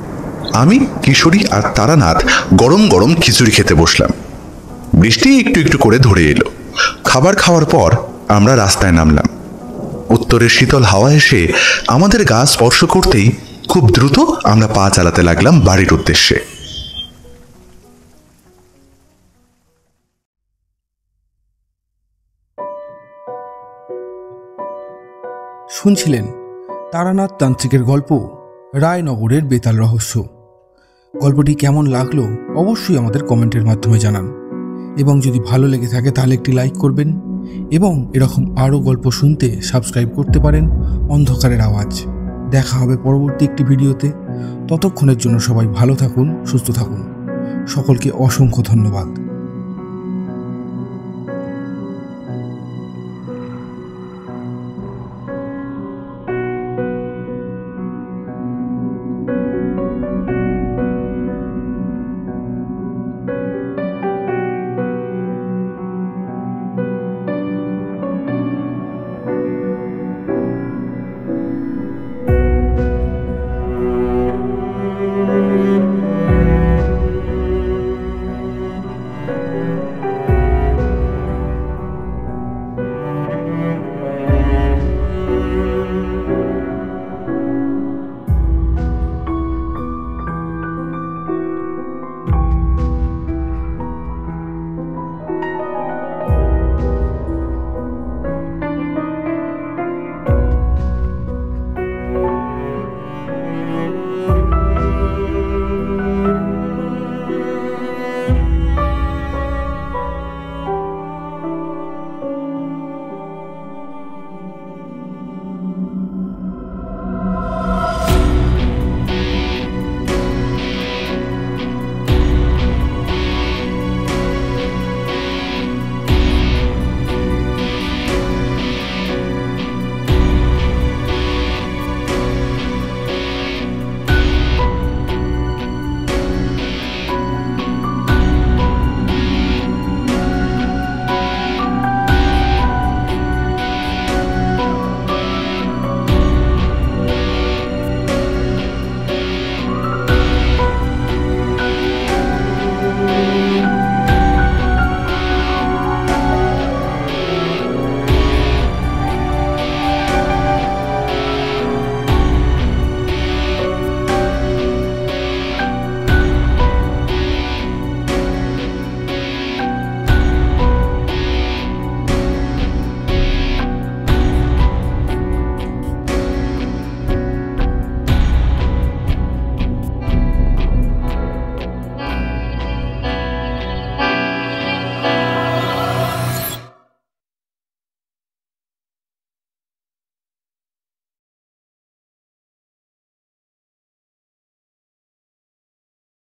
আমি, কিশোরী আর তারানাথ গরম গরম খিচুড়ি খেতে বসলাম। বৃষ্টি একটু একটু করে ধরে এলো। খাবার খাওয়ার পর আমরা রাস্তায় নামলাম। উত্তরের শীতল হাওয়া এসে আমাদের গা স্পর্শ করতেই খুব দ্রুত আমরা পা চালাতে লাগলাম বাড়ির উদ্দেশ্যে। শুনছিলেন তারানাথ তান্ত্রিকের গল্প রায়নগরের বেতাল রহস্য। গল্পটি কেমন লাগলো অবশ্যই আমাদের কমেন্টের মাধ্যমে জানান, এবং যদি ভালো লেগে থাকে তাহলে একটি লাইক করবেন, এবং এরকম আরও গল্প শুনতে সাবস্ক্রাইব করতে পারেন অন্ধকারের আওয়াজ। দেখা হবে পরবর্তী একটি ভিডিওতে। ততক্ষণের জন্য সবাই ভালো থাকুন, সুস্থ থাকুন। সকলকে অসংখ্য ধন্যবাদ।